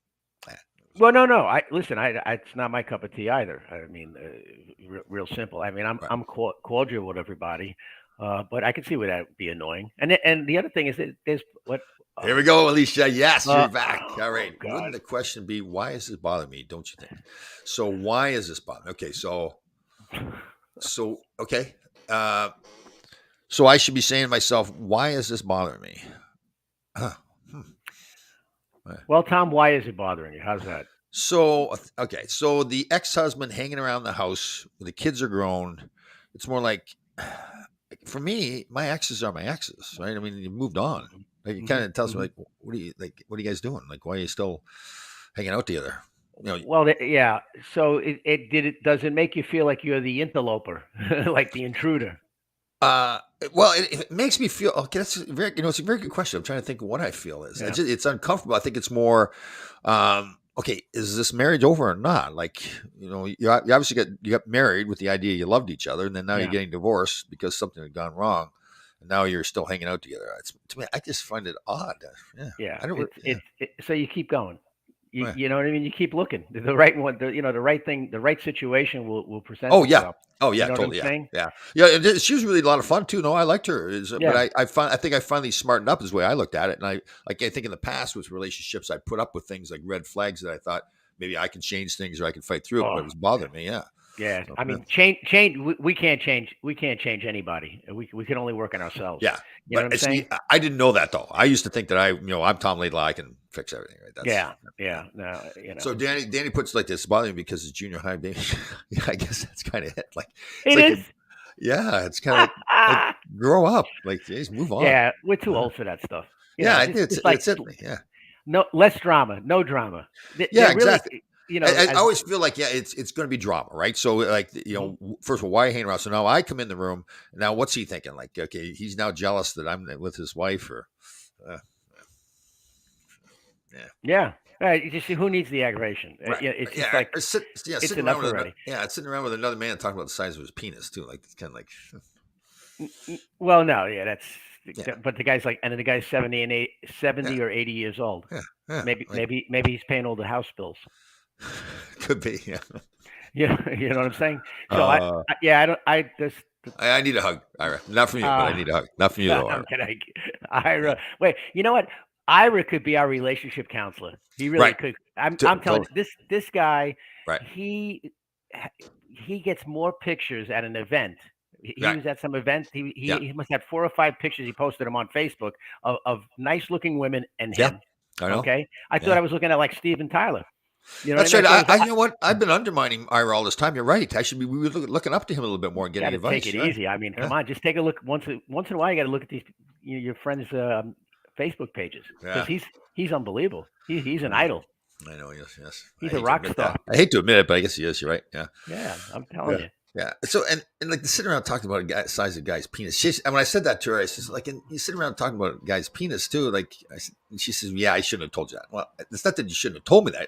well, no. Listen. It's not my cup of tea either. I mean, real simple. I mean, I'm cordial with everybody, but I can see where that would be annoying. And the other thing is that there's what. Here we go, Alicia. Yes, you're back. All right. Wouldn't the question be, why is this bothering me? Don't you think? So why is this bothering me? Okay. So okay. So I should be saying to myself, why is this bothering me? Well, Tom, why is it bothering you? How's that? So, okay. So the ex-husband hanging around the house, the kids are grown. It's more like, for me, my exes are my exes, right? I mean, you moved on. Like, it kind of tells me, like, what are you guys doing? Like, why are you still hanging out together? Well, yeah. So does it make you feel like you're the interloper, like the intruder? Well, it makes me feel okay. That's it's a very good question. I'm trying to think of what I feel is. Yeah. It's uncomfortable. I think it's more, okay, is this marriage over or not? Like, you obviously got married with the idea you loved each other, and then now you're getting divorced because something had gone wrong, and now you're still hanging out together. To me, I just find it odd. Yeah. I don't. So you keep going. You know what I mean? You keep looking. The right one, the right thing, the right situation will present itself. Oh yeah, totally. Yeah. She was really a lot of fun too. No, I liked her. But I think I finally smartened up is the way I looked at it. And I think in the past with relationships, I put up with things like red flags that I thought maybe I can change things or I can fight through it, but it was bothering me. Yeah. Yeah, I mean, change. We can't change. We can't change anybody. We can only work on ourselves. Yeah, you know what I'm saying? I didn't know that though. I used to think that I'm Tom Laidlaw. I can fix everything. Right? Yeah. No, So Danny puts it like this: bothering me because it's junior high. Yeah, I guess that's kind of it. Like it is. It's kind of like grow up. Like, geez, move on. Yeah, we're too old for that stuff. It's it. Yeah. No, less drama. No drama. Exactly. I always feel like, it's going to be drama, right? So like, first of all, why are you hanging around? So now I come in the room. Now what's he thinking? Like, okay, he's now jealous that I'm with his wife or, yeah. Right. You just see who needs the aggravation. Right. It's just like, it's enough already. It's sitting around with another man talking about the size of his penis too. Like, it's kind of like, well, no, but the guy's like, and then the guy's 70 or 80 years old. Yeah. Maybe he's paying all the house bills. Could be, yeah. You know what I'm saying? So I need a hug, Ira. Not from you, but I need a hug. Not from you, though, Ira. Ira, wait. You know what? Ira could be our relationship counselor. He really could. I'm telling you, this guy. Right. He gets more pictures at an event. He was at some event. He must have 4 or 5 pictures. He posted them on Facebook of nice looking women and him. I know. Okay. I thought I was looking at like Steven Tyler. That's right. You know what? I've been undermining Ira all this time. You're right. We were looking up to him a little bit more and getting advice. Take it easy. I mean, come on, just take a look once in a while. You got to look at these your friends' Facebook pages because he's unbelievable. He's an idol. I know. Yes. He's a rock star. I hate to admit it, but I guess he is. You're right. Yeah. Yeah, I'm telling you. Yeah. So and like sitting around talking about the size of a guy's penis. And when I said that to her, I said, like, and you sitting around talking about a guy's penis too. Like, she says, yeah, I shouldn't have told you that. Well, it's not that you shouldn't have told me that.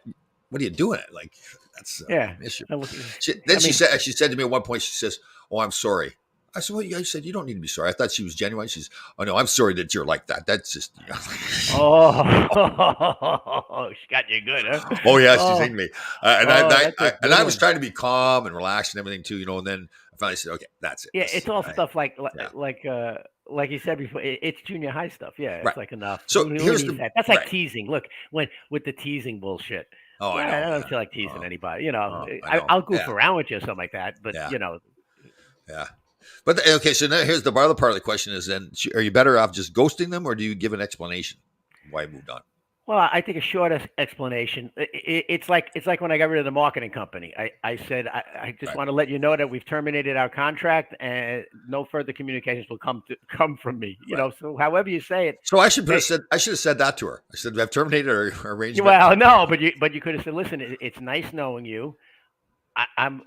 What are you doing? Like, that's an issue. She said to me at one point, she says, "Oh, I'm sorry." I said, "Well, you guys said you don't need to be sorry." I thought she was genuine. She's, "Oh no, I'm sorry that you're like that. That's just." Oh, she got you good, huh? Oh yeah, she's in me. I was trying to be calm and relaxed and everything too, and then I finally said, "Okay, that's it." Yeah, it's all stuff like you said before. It's junior high stuff. Yeah, it's like enough. So that's like teasing. Look, with the teasing bullshit. Oh, I know. I don't feel like teasing anybody. I'll goof around with you or something like that. But Yeah. But okay, so now here's the other part of the question is then, are you better off just ghosting them or do you give an explanation why you moved on? Well, I think a short explanation. It's like when I got rid of the marketing company. I said I just want to let you know that we've terminated our contract and no further communications will come from me. You know, so however you say it. So I should have said that to her. I said I've terminated our arrangement. Well, no, but you could have said, listen, it's nice knowing you. I'm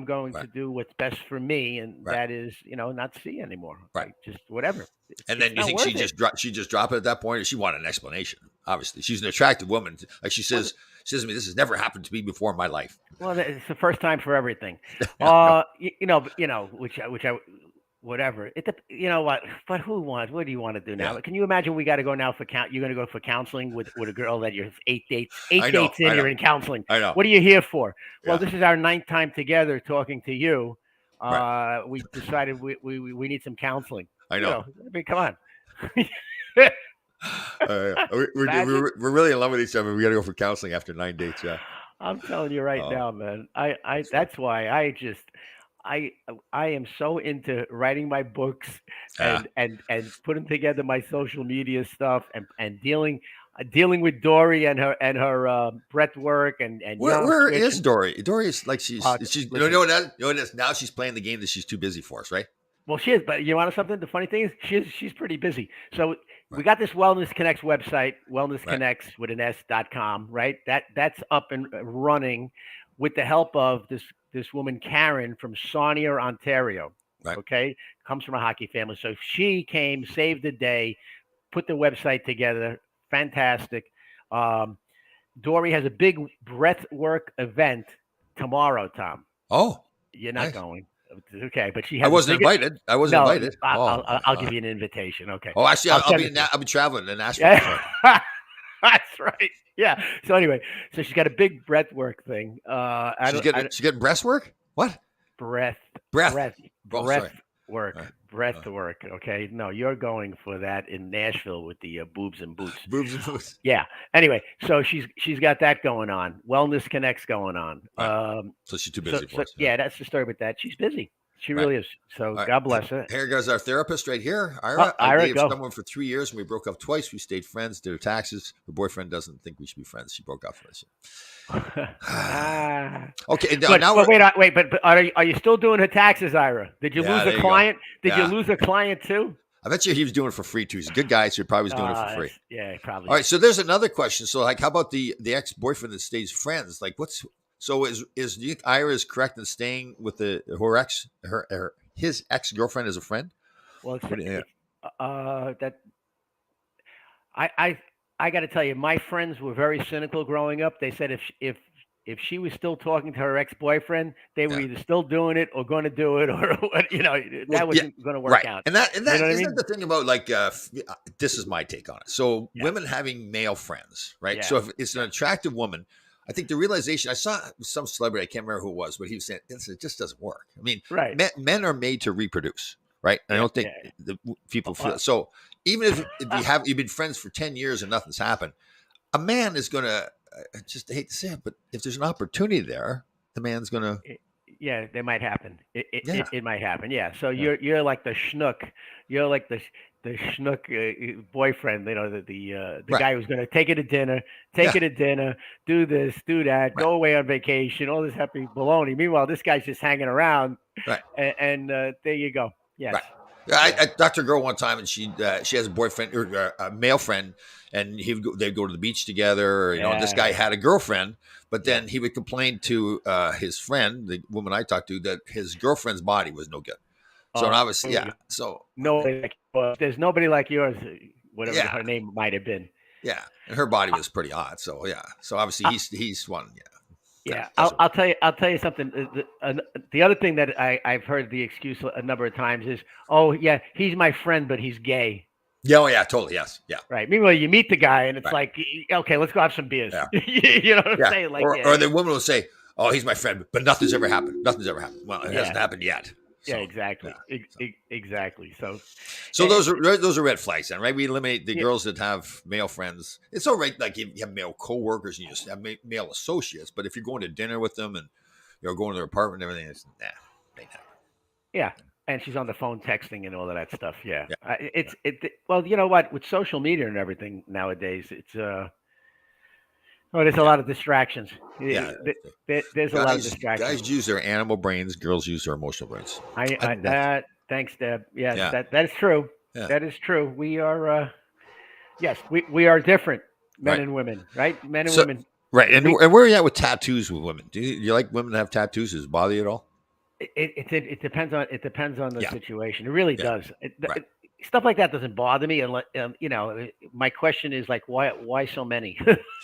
going to do what's best for me, and that is, not see you anymore. Right. Just whatever. And then you think she just dropped it at that point, or she wanted an explanation? Obviously, she's an attractive woman. Like she says, She says to me, "This has never happened to me before in my life." Well, it's the first time for everything. No. Which I whatever. You know what? But who wants? What do you want to do now? Yeah. Can you imagine? We got to go now for You're going to go for counseling with a girl that you're eight dates I know. in. You're in counseling. I know. What are you here for? Well, Yeah. this is our 9th time together talking to you. Right. We decided we need some counseling. I know. I mean, come on. We're really in love with each other. We got to go for counseling after 9 dates. Yeah. I'm telling you right now, man. That's why I am so into writing my books and putting together my social media stuff and dealing with Dory and her breath work and where is Dory? Dory is like she's listen, you know what it is? Now she's playing the game that she's too busy for us, right? Well, she is, but you want something? The funny thing is she's pretty busy. So we got this Wellness Connects website, Wellness Connects with an S.com, right? That's up and running with the help of this woman Karen from Sarnia, Ontario. Right. Okay, comes from a hockey family, so she came, saved the day, put the website together. Fantastic. Dory has a big breath work event tomorrow, Tom. Oh, you're not going. Okay, but she. I wasn't invited. Invited. I'll give you an invitation. Okay. Oh, actually, I'll be traveling in Nashville. That's right. Yeah. So anyway, she's got a big breath work thing. She's getting breast work. What? Breath work. Breath work. Okay. No, you're going for that in Nashville with the boobs and boots. Boobs and boots. Yeah. Anyway, so she's got that going on. Wellness Connects going on. Right. So she's too busy for us. Yeah, that's the story with that. She's busy. She really is. So God bless her. Here goes our therapist right here, Ira. Ira, I dated someone for 3 years, and we broke up twice. We stayed friends, did her taxes. Her boyfriend doesn't think we should be friends. She broke up with us. Okay. Wait. But are you still doing her taxes, Ira? Did you lose a client? Did you lose a client too? I bet you he was doing it for free too. He's a good guy, so he probably was doing it for free. Yeah, probably. All right. So there's another question. So how about the ex-boyfriend that stays friends? Like is Ira is correct in staying with his ex-girlfriend as a friend? Well, I got to tell you, my friends were very cynical growing up. They said if she was still talking to her ex-boyfriend, they were either still doing it or going to do it, or that wasn't going to work out. And that isn't the thing about this is my take on it. So women having male friends, right? Yeah. So if it's an attractive woman, I think the realization, I saw some celebrity, I can't remember who it was, but he was saying it just doesn't work. I mean, men are made to reproduce, right? I don't think the people feel it. So even if you've been friends for 10 years and nothing's happened, a man is going to, I just hate to say it, but if there's an opportunity there, the man's going to. Yeah, it might happen. It might happen. Yeah. So you're like the schnook. You're like the schnook boyfriend. The guy who's going to take it to dinner, do this, do that, go away on vacation, all this happy baloney. Meanwhile, this guy's just hanging around. Right. And there you go. Yes. Right. I talked to a girl one time, and she has a boyfriend or a male friend, and they'd go to the beach together. This guy had a girlfriend, but then he would complain to his friend, the woman I talked to, that his girlfriend's body was no good. So obviously, so there's nobody like yours, whatever her name might have been. Yeah, and her body was pretty odd. So so obviously he's one. Yeah. Yeah, I'll tell you something. The other thing that I've heard the excuse a number of times is, oh yeah, he's my friend, but he's gay. Yeah, oh yeah, totally, yes, yeah. Right. Meanwhile, you meet the guy, and it's like, okay, let's go have some beers. Yeah. You know what I'm saying? Like, or the woman will say, oh, he's my friend, but nothing's ever happened. Nothing's ever happened. Well, it hasn't happened yet. So, exactly. Exactly. So those are red flags, then, right? We eliminate the girls that have male friends. It's all right, like you have male coworkers and you just have male associates, but if you're going to dinner with them and you're going to their apartment and everything, it's ain't happening. Yeah, and she's on the phone texting and all of that stuff. Yeah. Well, you know what? With social media and everything nowadays, it's there's a lot of distractions. Yeah, there's a lot of distractions. Guys use their animal brains. Girls use their emotional brains. Thanks, Deb. Yes, that is true. Yeah. That is true. We are, we are different, men and women, right? Men and women. Right. And where are you at with tattoos with women? Do you like women to have tattoos? Does it bother you at all? It depends on the situation. It really does. stuff like that doesn't bother me. And my question is like, why so many?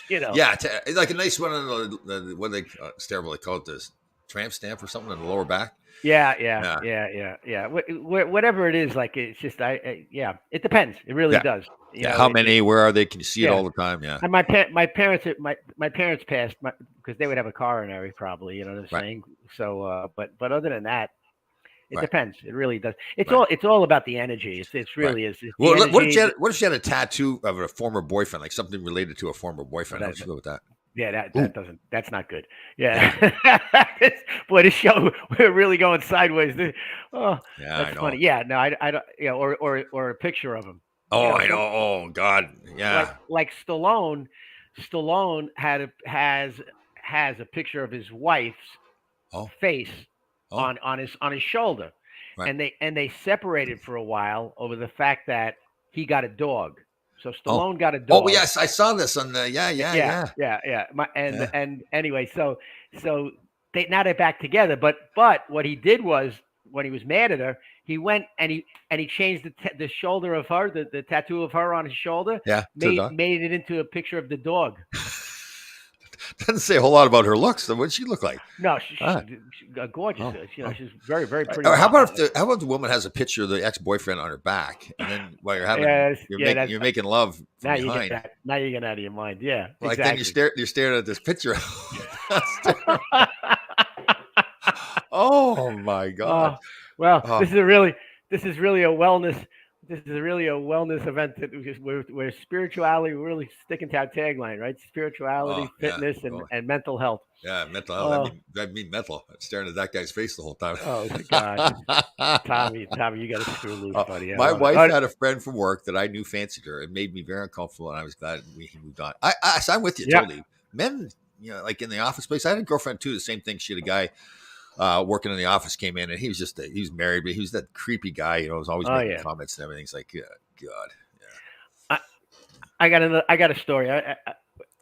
Yeah, like a nice one on what they it's terrible. They call it this tramp stamp or something on the lower back. Yeah. Whatever it is, like it's just yeah, it depends. It really does. How many? Where are they? Can you see it all the time? Yeah. And my parents passed because they would have a coronary probably. You know what I'm saying? So, but other than that, it depends. It really does. It's all about the energy. It's really is. Well, what if you had a tattoo of a former boyfriend, like something related to a former boyfriend? How would you go with that? Yeah, that's not good. Yeah. Boy, this show, we're really going sideways. That's funny. Yeah, no, I don't. Yeah, or a picture of him. Oh, I know. Oh God, yeah. Like Stallone has a picture of his wife's face on his shoulder, and they separated for a while over the fact that he got a dog. So Stallone got a dog. Oh yes, I saw this on the yeah. And anyway, so they're back together. But what he did was, when he was mad at her, he went and he changed the shoulder of her, the tattoo of her on his shoulder. Yeah, made it into a picture of the dog. Doesn't say a whole lot about her looks. What does she look like? No, she's gorgeous. She's very, very pretty. How about the woman has a picture of the ex-boyfriend on her back, and then while you're having you're making love from behind. Now you're getting out of your mind. Yeah, like exactly. Then you're staring at this picture. Oh my God! This is really a wellness. This is really a wellness event where spirituality, we're really sticking to our tagline, right? Spirituality, fitness, and mental health. Yeah, mental health. I mean mental. I'm staring at that guy's face the whole time. Oh God, Tommy, you got to screw loose, buddy. My wife had a friend from work that I knew fancied her. It made me very uncomfortable, and I was glad he moved on. I'm with you totally. Men, like in the office place. I had a girlfriend too. The same thing. She had a guy working in the office, came in, and he was married, but he was that creepy guy, was always making comments and everything. It's like, God. Yeah. I got a story.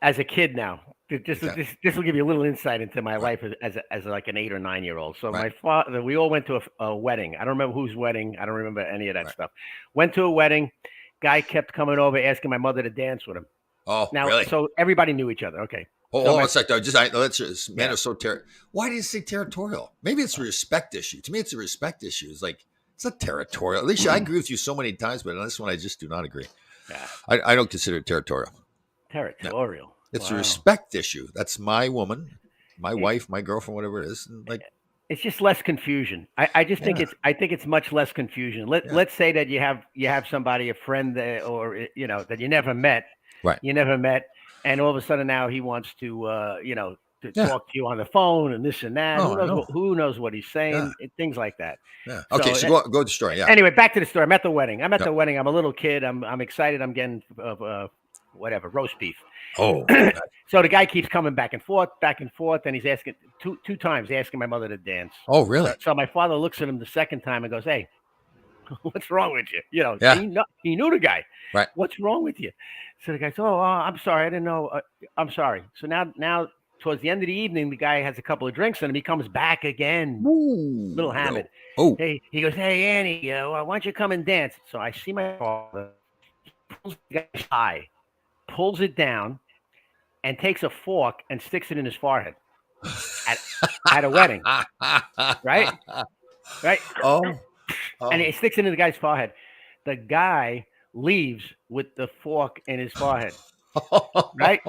As a kid now, this will give you a little insight into my life as like an 8 or 9 year old. So my father, we all went to a wedding. I don't remember whose wedding. I don't remember any of that stuff. Went to a wedding. Guy kept coming over asking my mother to dance with him. Oh, now, really? So everybody knew each other. Okay. Hold on a sec, though. Men are so Why do you say territorial? Maybe it's a respect issue. To me, it's a respect issue. It's like, it's not territorial. At least I agree with you so many times, but on this one, I just do not agree. Yeah. I don't consider it territorial. Territorial. No. It's a respect issue. That's my woman, my wife, my girlfriend, whatever it is. And it's just less confusion. I just think it's much less confusion. Let's say that you have somebody, a friend, or that you never met. Right. You never met. And all of a sudden now he wants to, talk to you on the phone and this and that. Who knows what he's saying? Things like that. Yeah. Okay, so go to the story. Yeah. Anyway, back to the story. I'm at the wedding. I'm a little kid. I'm excited. I'm getting roast beef. Oh. So the guy keeps coming back and forth, and he's asking two times, asking my mother to dance. Oh, really? So my father looks at him the second time and goes, "Hey, what's wrong with you?" He knew the guy. Right. What's wrong with you? So the guy says, "Oh, I'm sorry. I didn't know. I'm sorry." So now towards the end of the evening, the guy has a couple of drinks and he comes back again. Ooh, little habit. No. Oh. Hey, he goes, "Hey, Annie, why don't you come and dance?" So I see my father, pulls the guy's eye, pulls it down, and takes a fork and sticks it in his forehead at a wedding. Right? Oh. And he sticks it in the guy's forehead. The guy leaves with the fork in his forehead. Right?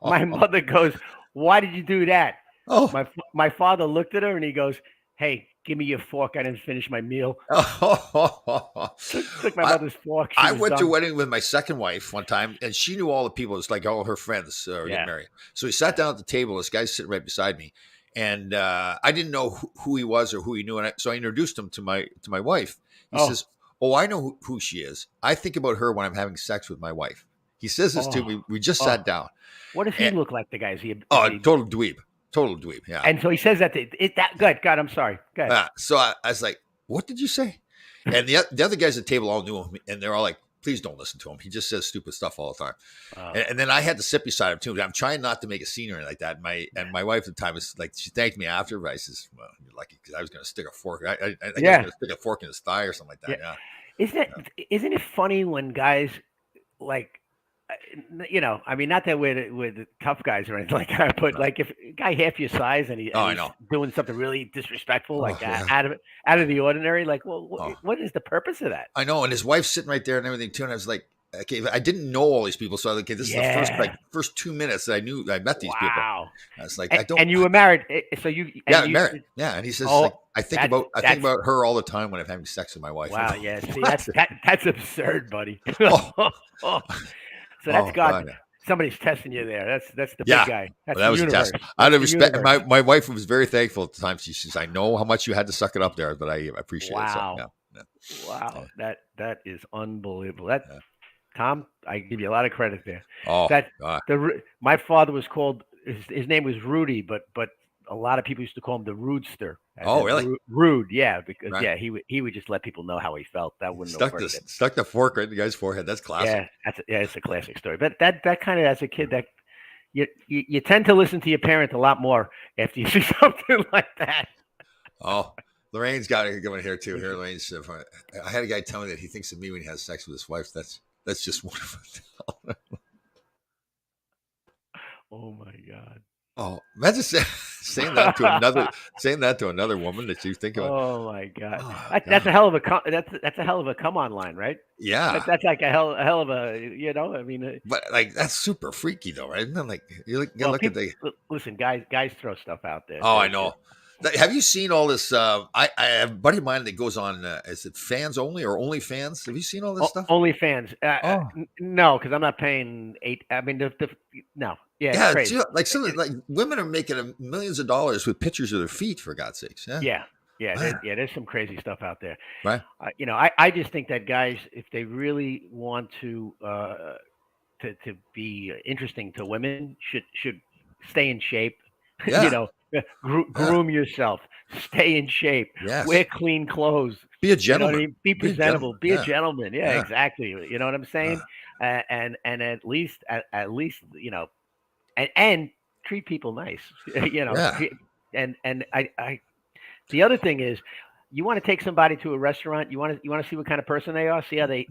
My mother goes, "Why did you do that?" Oh. My father looked at her and he goes, "Hey, give me your fork. I didn't finish my meal." Took my mother's fork. I went to a wedding with my second wife one time, and she knew all the people. It's like all her friends were getting married. So we sat down at the table. This guy's sitting right beside me, and I didn't know who he was or who he knew. So I introduced him to my wife. He says, "Oh, I know who she is. I think about her when I'm having sex with my wife." He says this to me. We just sat down. What does he look like, the guy? Is he total dweeb. Total dweeb, yeah. And so he says that good. God, I'm sorry. Good. So I was like, "What did you say?" And the other guys at the table all knew him, and they're all like, "Please don't listen to him. He just says stupid stuff all the time." And then I had to sit beside him too. I'm trying not to make a scene or anything like that. And my wife at the time was like, she thanked me after. I says, "Well, you're lucky," because I was going to stick a fork. I was going to stick a fork in his thigh or something like that. Yeah. isn't it funny when guys like I mean, not that we're the tough guys or anything like that, but like if a guy half your size and he's doing something really disrespectful, like out of the ordinary, like, well, what is the purpose of that? I know, and his wife's sitting right there and everything too, and I was like, okay, I didn't know all these people, so I was like, okay, this is the first 2 minutes that I met these people. I was like, I don't. And you were married, so married, and he says, like, I think about her all the time when I'm having sex with my wife. Wow, yeah, see, that's absurd, buddy. So that's God. Somebody's testing you there. That's the big guy. That's that was a test. Out of respect, my wife was very thankful at the time. She says, "I know how much you had to suck it up there, but I appreciate it." So, wow, that is unbelievable. Tom, I give you a lot of credit there. Oh, my father was called. His name was Rudy, but a lot of people used to call him the Rudester. Oh, really? Rude, yeah, because he would just let people know how he felt. That wouldn't stuck the fork right in the guy's forehead. That's classic. Yeah, it's a classic story. But that kind of, as a kid, that you tend to listen to your parent a lot more after you see something like that. Oh, Lorraine's got a good one here too. Here, Lorraine's. I had a guy tell me that he thinks of me when he has sex with his wife. That's just wonderful. Oh my God. Oh, imagine saying that to another woman that you think of. Oh my God, that's a hell of a that's a hell of a come on line, right? Yeah, that's like a hell of a I mean, but like that's super freaky though, right? Isn't that like you look at the listen, guys throw stuff out there. Oh, I know. Have you seen all this? I have a buddy of mine that goes on. Is it Fans Only or Only Fans? Have you seen all this stuff? Only Fans. No, because I'm not paying I mean, no. Yeah, it's like like women are making millions of dollars with pictures of their feet, for God's sakes. Yeah. There's some crazy stuff out there. Right. I just think that guys, if they really want to be interesting to women, should stay in shape. Yeah. Groom yourself. Stay in shape. Yes. Wear clean clothes. Be a gentleman. You know Be presentable. Be a gentleman. Yeah, exactly. You know what I'm saying? And at least and treat people nice. And I the other thing is, you want to take somebody to a restaurant. You want to see what kind of person they are. See how they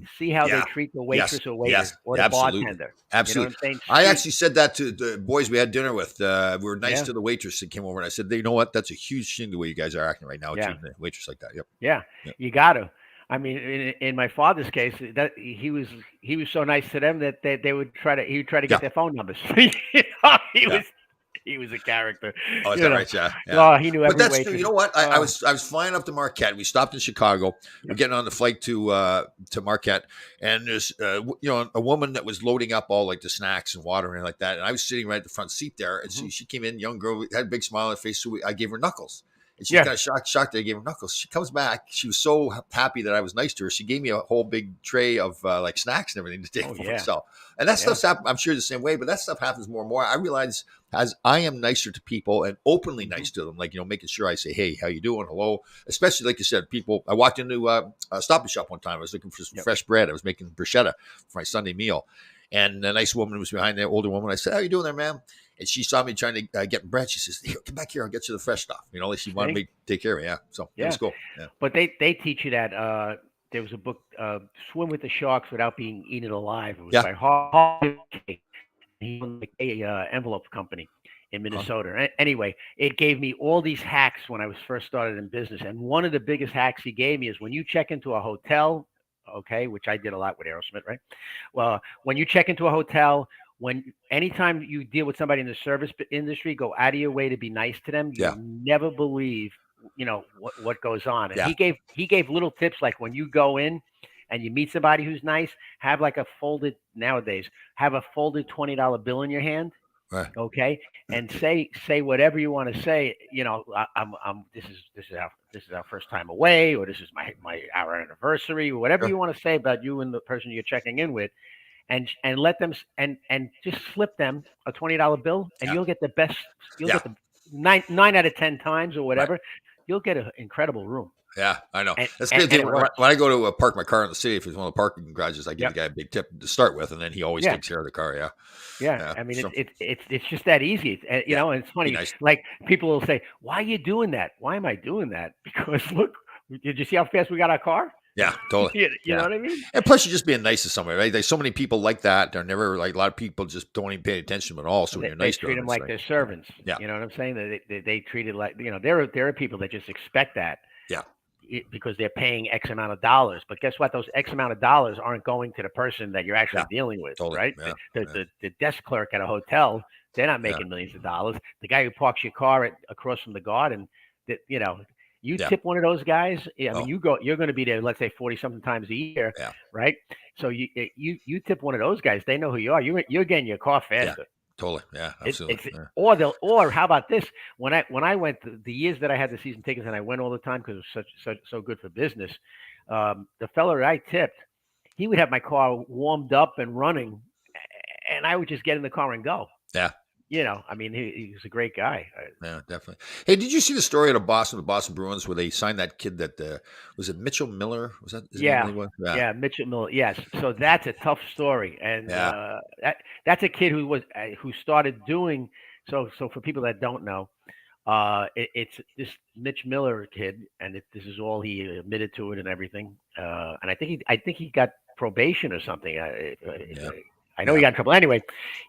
treat the waitress or waiter or the bartender. Absolutely. You know I actually said that to the boys we had dinner with. We were nice to the waitress that came over, and I said, "You know what? That's a huge thing the way you guys are acting right now. Treating the waitress like that." Yep. Yeah. You got to. I mean, in my father's case, that he was so nice to them that he would try to get their phone numbers. He was a character. Oh, is that right? Yeah. Oh, he knew every way. But that's true. You know what? I was flying up to Marquette. We stopped in Chicago. We're getting on the flight to Marquette, and there's a woman that was loading up all like the snacks and water and like that. And I was sitting right at the front seat there, and she came in, young girl, had a big smile on her face. So I gave her knuckles. And she's kind of shocked that I gave her knuckles. She comes back. She was so happy that I was nice to her. She gave me a whole big tray of like snacks and everything to take for myself. And that stuff's happened, I'm sure the same way, but that stuff happens more and more. I realize as I am nicer to people and openly nice to them, like, making sure I say, hey, how you doing? Hello. Especially, like you said, people, I walked into a Stop and Shop one time. I was looking for some fresh bread. I was making bruschetta for my Sunday meal. And a nice woman was behind there, older woman. I said, how you doing there, ma'am? And she saw me trying to get bread. She says, hey, come back here. I'll get you the fresh stuff. Like she wanted me to take care of me. Yeah. So it was cool. Yeah. But they teach you that. There was a book, Swim with the Sharks Without Being Eaten Alive. It was by Harvey. He owned a envelope company in Minnesota. Anyway, it gave me all these hacks when I was first started in business. And one of the biggest hacks he gave me is when you check into a hotel, which I did a lot with Aerosmith, right? Well, when you check into a hotel, anytime you deal with somebody in the service industry, go out of your way to be nice to them. You never believe, what goes on. And he gave little tips, like when you go in and you meet somebody who's nice, have like nowadays have a folded $20 bill in your hand. Right. Okay. And say whatever you want to say. This is our first time away, or this is our anniversary, or whatever you want to say about you and the person you're checking in with, and let them and just slip them a $20 bill, and you'll get the best. You'll get the 9 out of 10 times or whatever. Right. You'll get an incredible room. Yeah, I know. That's the thing. When I go to park my car in the city, if it's one of the parking garages, I give the guy a big tip to start with, and then he always takes care of the car. Yeah. I mean, it's just that easy. And it's funny. Nice. Like people will say, "Why are you doing that? Why am I doing that?" Because look, did you see how fast we got our car? Yeah, totally. You know what I mean? And plus, you're just being nice to somebody, right? There's so many people like that. They're never like a lot of people just don't even pay attention at all. So when you're They nice to treat them, them it's like like, they're servants. yeah, You know what I'm saying? They treat it like, there are people that just expect that. Yeah. Because they're paying X amount of dollars. But guess what? Those X amount of dollars aren't going to the person that you're actually dealing with, totally. right? Yeah. The desk clerk at a hotel, they're not making millions of dollars. The guy who parks your car across from the garden, that you tip one of those guys. I mean, you're going to be there, let's say 40 something times a year, right? So you tip one of those guys, they know who you are. You're getting your car faster. Totally. Yeah, absolutely. Or how about this? When I went the years that I had the season tickets and I went all the time because it was so good for business, the fella that I tipped, he would have my car warmed up and running, and I would just get in the car and go. Yeah. I mean, he was a great guy. Yeah, definitely. Hey, did you see the story out of Boston, the Boston Bruins, where they signed that kid that was it Mitchell Miller? Was that? Yeah, Mitchell Miller. Yes. So that's a tough story, and that's a kid who started doing so. So for people that don't know, it's this Mitch Miller kid, and this is all he admitted to it and everything. And I think he got probation or something. I know he got in trouble. Anyway,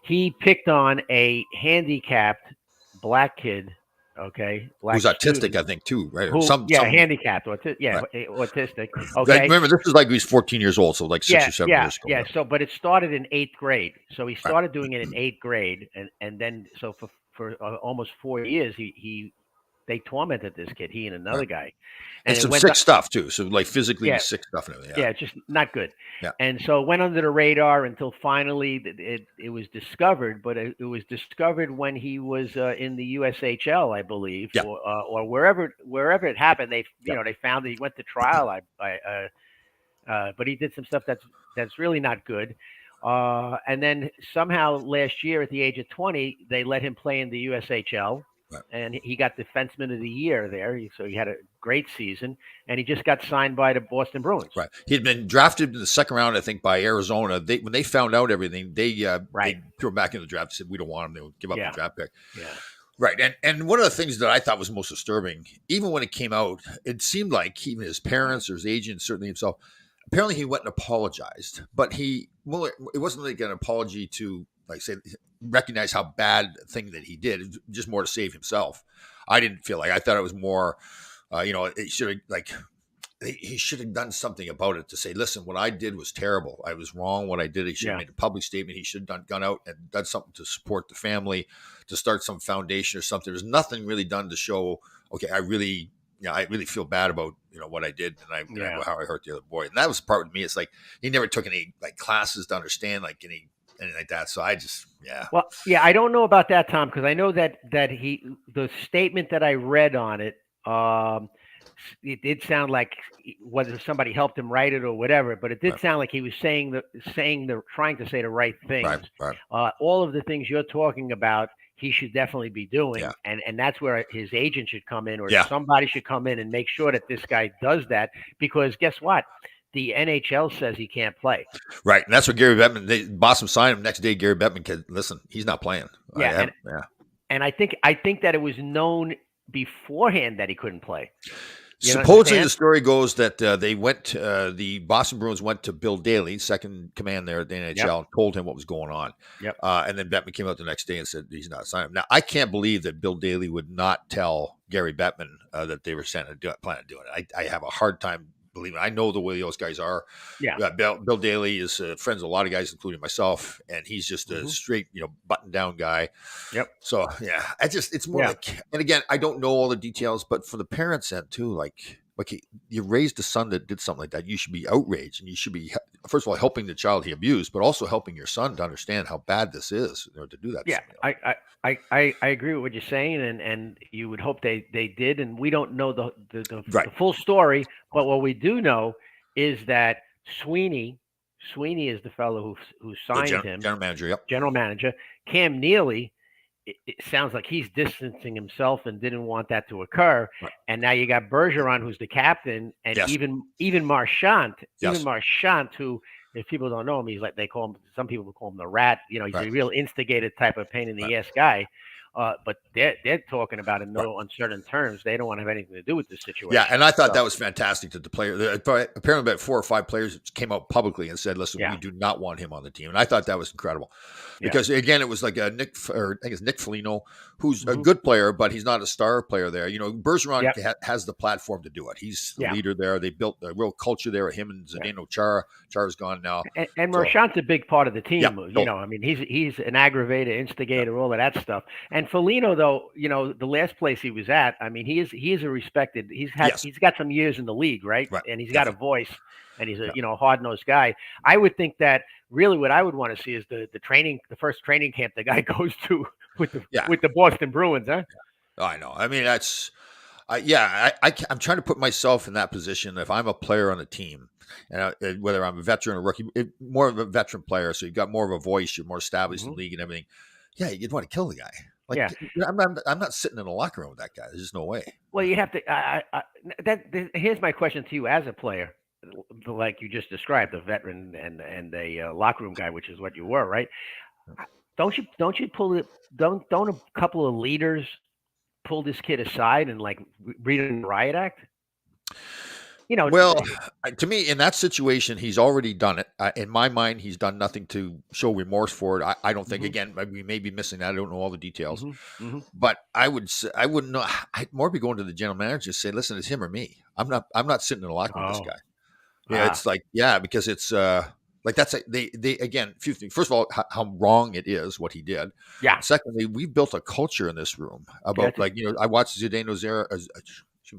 he picked on a handicapped black kid. Okay, who's autistic, I think, too, right? Handicapped, autistic. Okay, remember this is like he's 14 years old, so like 6 or 7 years ago. Yeah. So, but it started in 8th grade. So he started doing it in 8th grade, and then so for almost 4 years, they tormented this kid, he and another guy. And some sick stuff too. So like physically sick stuff and everything. Yeah, just not good. Yeah. And so it went under the radar until finally it was discovered, but it was discovered when he was in the USHL, I believe, or wherever it happened. They they found that he went to trial. But he did some stuff that's really not good. And then somehow last year at the age of 20, they let him play in the USHL. And he got Defenseman of the Year there. So he had a great season. And he just got signed by the Boston Bruins. Right. He had been drafted in the second round, I think, by Arizona. When they found out everything, they threw him back in the draft and said, we don't want him. They would give up the draft pick. Yeah. Right. And one of the things that I thought was most disturbing, even when it came out, it seemed like even his parents or his agent, certainly himself, apparently he went and apologized. But it wasn't like an apology to, like, say, recognize how bad thing that he did, just more to save himself. I didn't feel like. I thought it was more, it should have he should have done something about it to say, listen, what I did was terrible. I was wrong. What I did, he should have made a public statement. He should have gone out and done something to support the family, to start some foundation or something. There's nothing really done to show, okay, I really feel bad about, what I did and how I hurt the other boy. And that was the part with me. It's like, he never took any like classes to understand anything like that. So I just, Well, I don't know about that, Tom, because I know that the statement that I read on it, it did sound like whether somebody helped him write it or whatever, but it did sound like he was trying to say the right things. Right. All of the things you're talking about, he should definitely be doing, and that's where his agent should come in, or somebody should come in and make sure that this guy does that, because guess what? The NHL says he can't play. Right. And that's what Gary Bettman, Boston signed him next day. Gary Bettman said, listen, he's not playing. And I think that it was known beforehand that he couldn't play. Supposedly the story goes that the Boston Bruins went to Bill Daly, second command there at the NHL, and told him what was going on. Yep. And then Bettman came out the next day and said he's not signing him. Now, I can't believe that Bill Daly would not tell Gary Bettman that they were planning on doing it. I have a hard time believing. I know the way those guys are. Yeah. Bill Daly is friends with a lot of guys, including myself, and he's just a straight, button down guy. Yep. So it's more like, and again, I don't know all the details, but for the parents' end too, like you raised a son that did something like that, you should be outraged, and you should be, first of all, helping the child he abused, but also helping your son to understand how bad this is, to do that. Yeah, I agree with what you're saying, and you would hope they did, and we don't know the full story, but what we do know is that Sweeney is the fellow who signed him, general manager. Cam Neely, it sounds like he's distancing himself and didn't want that to occur. Right. And now you got Bergeron, who's the captain, and even Marchand, who, if people don't know him, he's like, some people call him the rat. He's a real instigated type of pain in the ass guy. But they're talking about in no uncertain terms. They don't want to have anything to do with this situation. Yeah, and I thought that was fantastic that the player, apparently about 4 or 5 players came out publicly and said, "Listen, we do not want him on the team." And I thought that was incredible because again, it was like I think it's Nick Foligno, who's a good player, but he's not a star player there. Bergeron has the platform to do it. He's the leader there. They built a real culture there. Him and Zdeno Chara. Chara's gone now, and Marchand's a big part of the team. I mean, he's an aggravator, instigator, all of that stuff. And Foligno, though, the last place he was at, I mean, he is a respected. He's got some years in the league, right? And he's got a voice, and he's a hard-nosed guy. I would think that really what I would want to see is the first training camp the guy goes to with the Boston Bruins, huh? I know. I mean, that's I'm trying to put myself in that position. If I'm a player on a team, and whether I'm a veteran or rookie, more of a veteran player, so you've got more of a voice, you're more established in the league and everything. Yeah, you'd want to kill the guy. I'm not sitting in a locker room with that guy. There's just no way. Well, you have to. Here's my question to you as a player, like you just described, a veteran and a locker room guy, which is what you were, right? Don't you pull it? Don't a couple of leaders pull this kid aside and like read a riot act? Well, to me, in that situation, he's already done it. In my mind, he's done nothing to show remorse for it. I don't think. Again, we may be missing that. I don't know all the details, but I wouldn't know. I'd more be going to the general manager and say, "Listen, it's him or me. I'm not sitting in a locker room with this guy." Yeah, it's like because it's like that's they again. Few things. First of all, how wrong it is what he did. Yeah. Secondly, we built a culture in this room about I watched Zdeno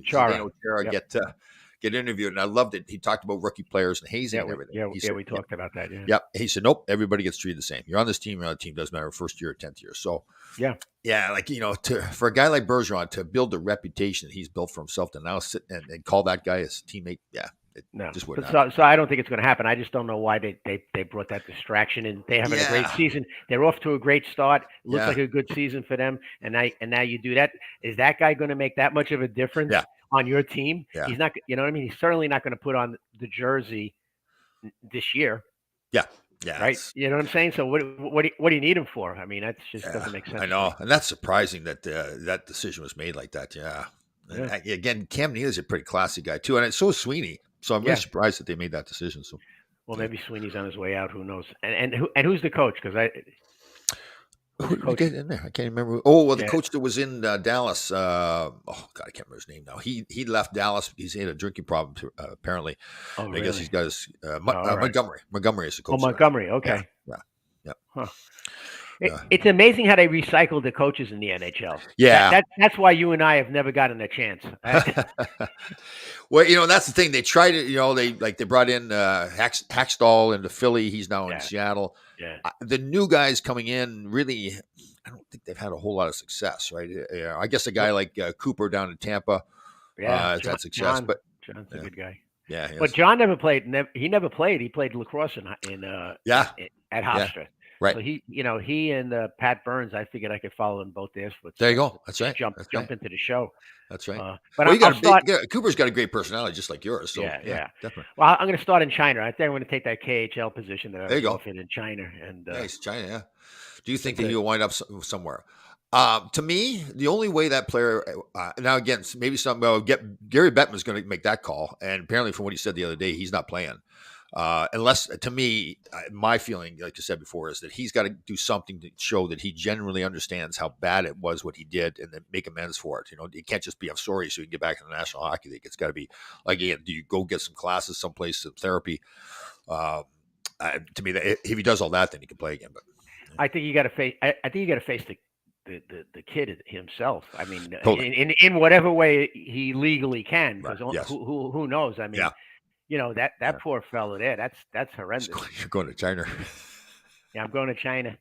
Chara get interviewed, and I loved it. He talked about rookie players and hazing and everything. We talked about that. Yeah. He said, "Nope, everybody gets treated the same. You're on this team, you're on the team. Doesn't matter first year or 10th year." So for a guy like Bergeron to build the reputation that he's built for himself to now sit and call that guy his teammate, just wouldn't happen. So I don't think it's going to happen. I just don't know why they brought that distraction in. They having a great season. They're off to a great start. Looks like a good season for them. And now you do that. Is that guy going to make that much of a difference? Yeah. On your team? Yeah. He's not, you know what I mean? He's certainly not going to put on the jersey this year. Yeah. Right. You know what I'm saying? So what do you need him for? I mean, that just doesn't make sense. I know. And that's surprising that that decision was made like that. Yeah. Again, Cam Neely's a pretty classy guy too. And it's so Sweeney. So I'm really surprised that they made that decision. So, maybe Sweeney's on his way out. Who knows? And who's the coach? Because who did we get in there? I can't remember. Oh, well, the coach that was in Dallas. I can't remember his name now. He left Dallas. He's had a drinking problem apparently. Oh, really? I guess he's got his Montgomery. Montgomery is the coach. Oh, Montgomery. Okay. Yeah. Huh. It's amazing how they recycle the coaches in the NHL. Yeah, that's why you and I have never gotten a chance. Well, that's the thing. They tried it. They brought in Hackstall into Philly. He's now in Seattle. Yeah. The new guys coming in really, I don't think they've had a whole lot of success, right? I guess a guy like Cooper down in Tampa has had success, but John's a good guy. Yeah, but John never played. He never played. He played lacrosse at Hofstra. Yeah. Right. So he and Pat Burns, I figured I could follow in both their footsteps. There you go. That's right. Jump into the show. That's right. But Cooper's got a great personality, just like yours. So yeah, definitely. Well, I'm going to start in China. I think I'm going to take that KHL position that I was in China. And nice, China. Yeah. Do you think that he'll wind up somewhere? To me, the only way that player now again, maybe Gary Bettman's going to make that call, and apparently from what he said the other day, he's not playing. Unless, to me, my feeling, like I said before, is that he's got to do something to show that he genuinely understands how bad it was what he did, and then make amends for it. It can't just be "I'm sorry" so you can get back in the National Hockey League. It's got to be like, again, do you go get some classes someplace, some therapy? To me, if he does all that, then he can play again. But I think you got to face. I think you got to face the kid himself. I mean, totally. in whatever way he legally can, because Yes. who knows? I mean. Yeah. That poor fellow there. That's horrendous. You're going to China. Yeah, I'm going to China.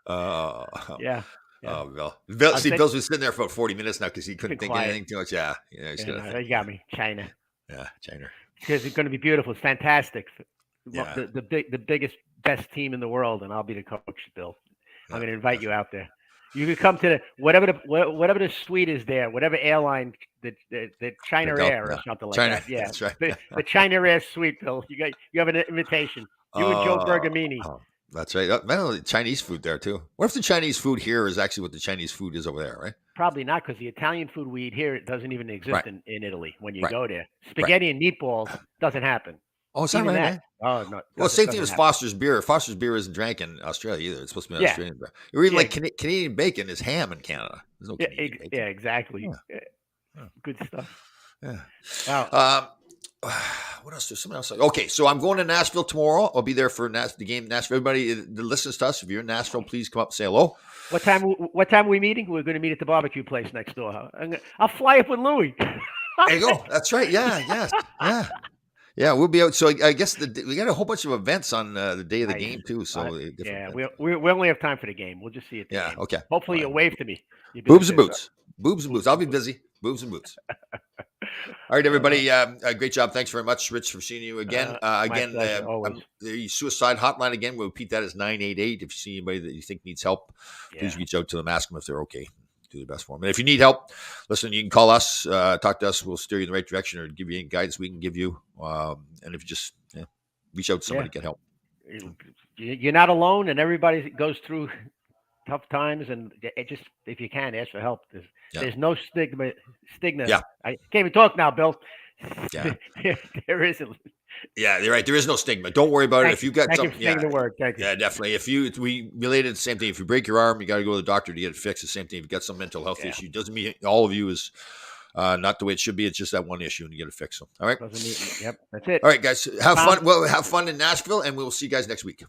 Yeah. Oh, Bill. Bill's been sitting there for about 40 minutes now because he couldn't think of anything too much. Yeah. You got me. China. Yeah, China. Because it's going to be beautiful. It's fantastic. Yeah. The biggest, best team in the world, and I'll be the coach, Bill. I'm going to invite you out there. You could come to whatever the suite is there, whatever airline, the China Air or something like that. Yeah, that's right. The China Air suite, Bill. You have an invitation. You and Joe Bergamini. That's right. Man, Chinese food there too. What if the Chinese food here is actually what the Chinese food is over there, right? Probably not, because the Italian food we eat here, it doesn't even exist in Italy when you go there. Spaghetti and meatballs doesn't happen. Oh, is that right? That. Oh, no. Well, same thing as Foster's beer. Foster's beer isn't drank in Australia either. It's supposed to be an Australian beer. Or even like Canadian bacon is ham in Canada. There's no Canadian bacon. Yeah, exactly. Yeah. Good stuff. Yeah. Wow. What else? There's something else. Okay, so I'm going to Nashville tomorrow. I'll be there for the game. Nashville. Everybody that listens to us, if you're in Nashville, please come up and say hello. What time are we meeting? We're going to meet at the barbecue place next door. I'll fly up with Louie. There you go. That's right. Yeah. Yes. Yeah. Yeah, we'll be out. So I guess we got a whole bunch of events on the day of the game too. So we only have time for the game. We'll just see it. Yeah. Okay. Hopefully you'll wave to me. Boobs and boots. Boobs and boots. I'll be busy. Boobs and boots. All right, everybody. Great job. Thanks very much, Rich, for seeing you again. The suicide hotline again. We'll repeat that as 988. If you see anybody that you think needs help, please reach out to them. Ask them if they're okay. Do the best for them. And if you need help, listen, you can call us, talk to us. We'll steer you in the right direction or give you any guidance we can give you. And if you just reach out to somebody, get help. You're not alone, and everybody goes through tough times. And just, if you can, ask for help. There's no stigma. Yeah. I can't even talk now, Bill. Yeah. There isn't. Yeah, you're right. There is no stigma. Don't worry about it. If you got something, the word. Thank you. Yeah, definitely. We related the same thing. If you break your arm, you got to go to the doctor to get it fixed. The same thing. If you got some mental health issue, doesn't mean all of you is not the way it should be. It's just that one issue, and you get it fixed. So, all right. Yep, that's it. All right, guys. Have fun. Well, have fun in Nashville, and we'll see you guys next week.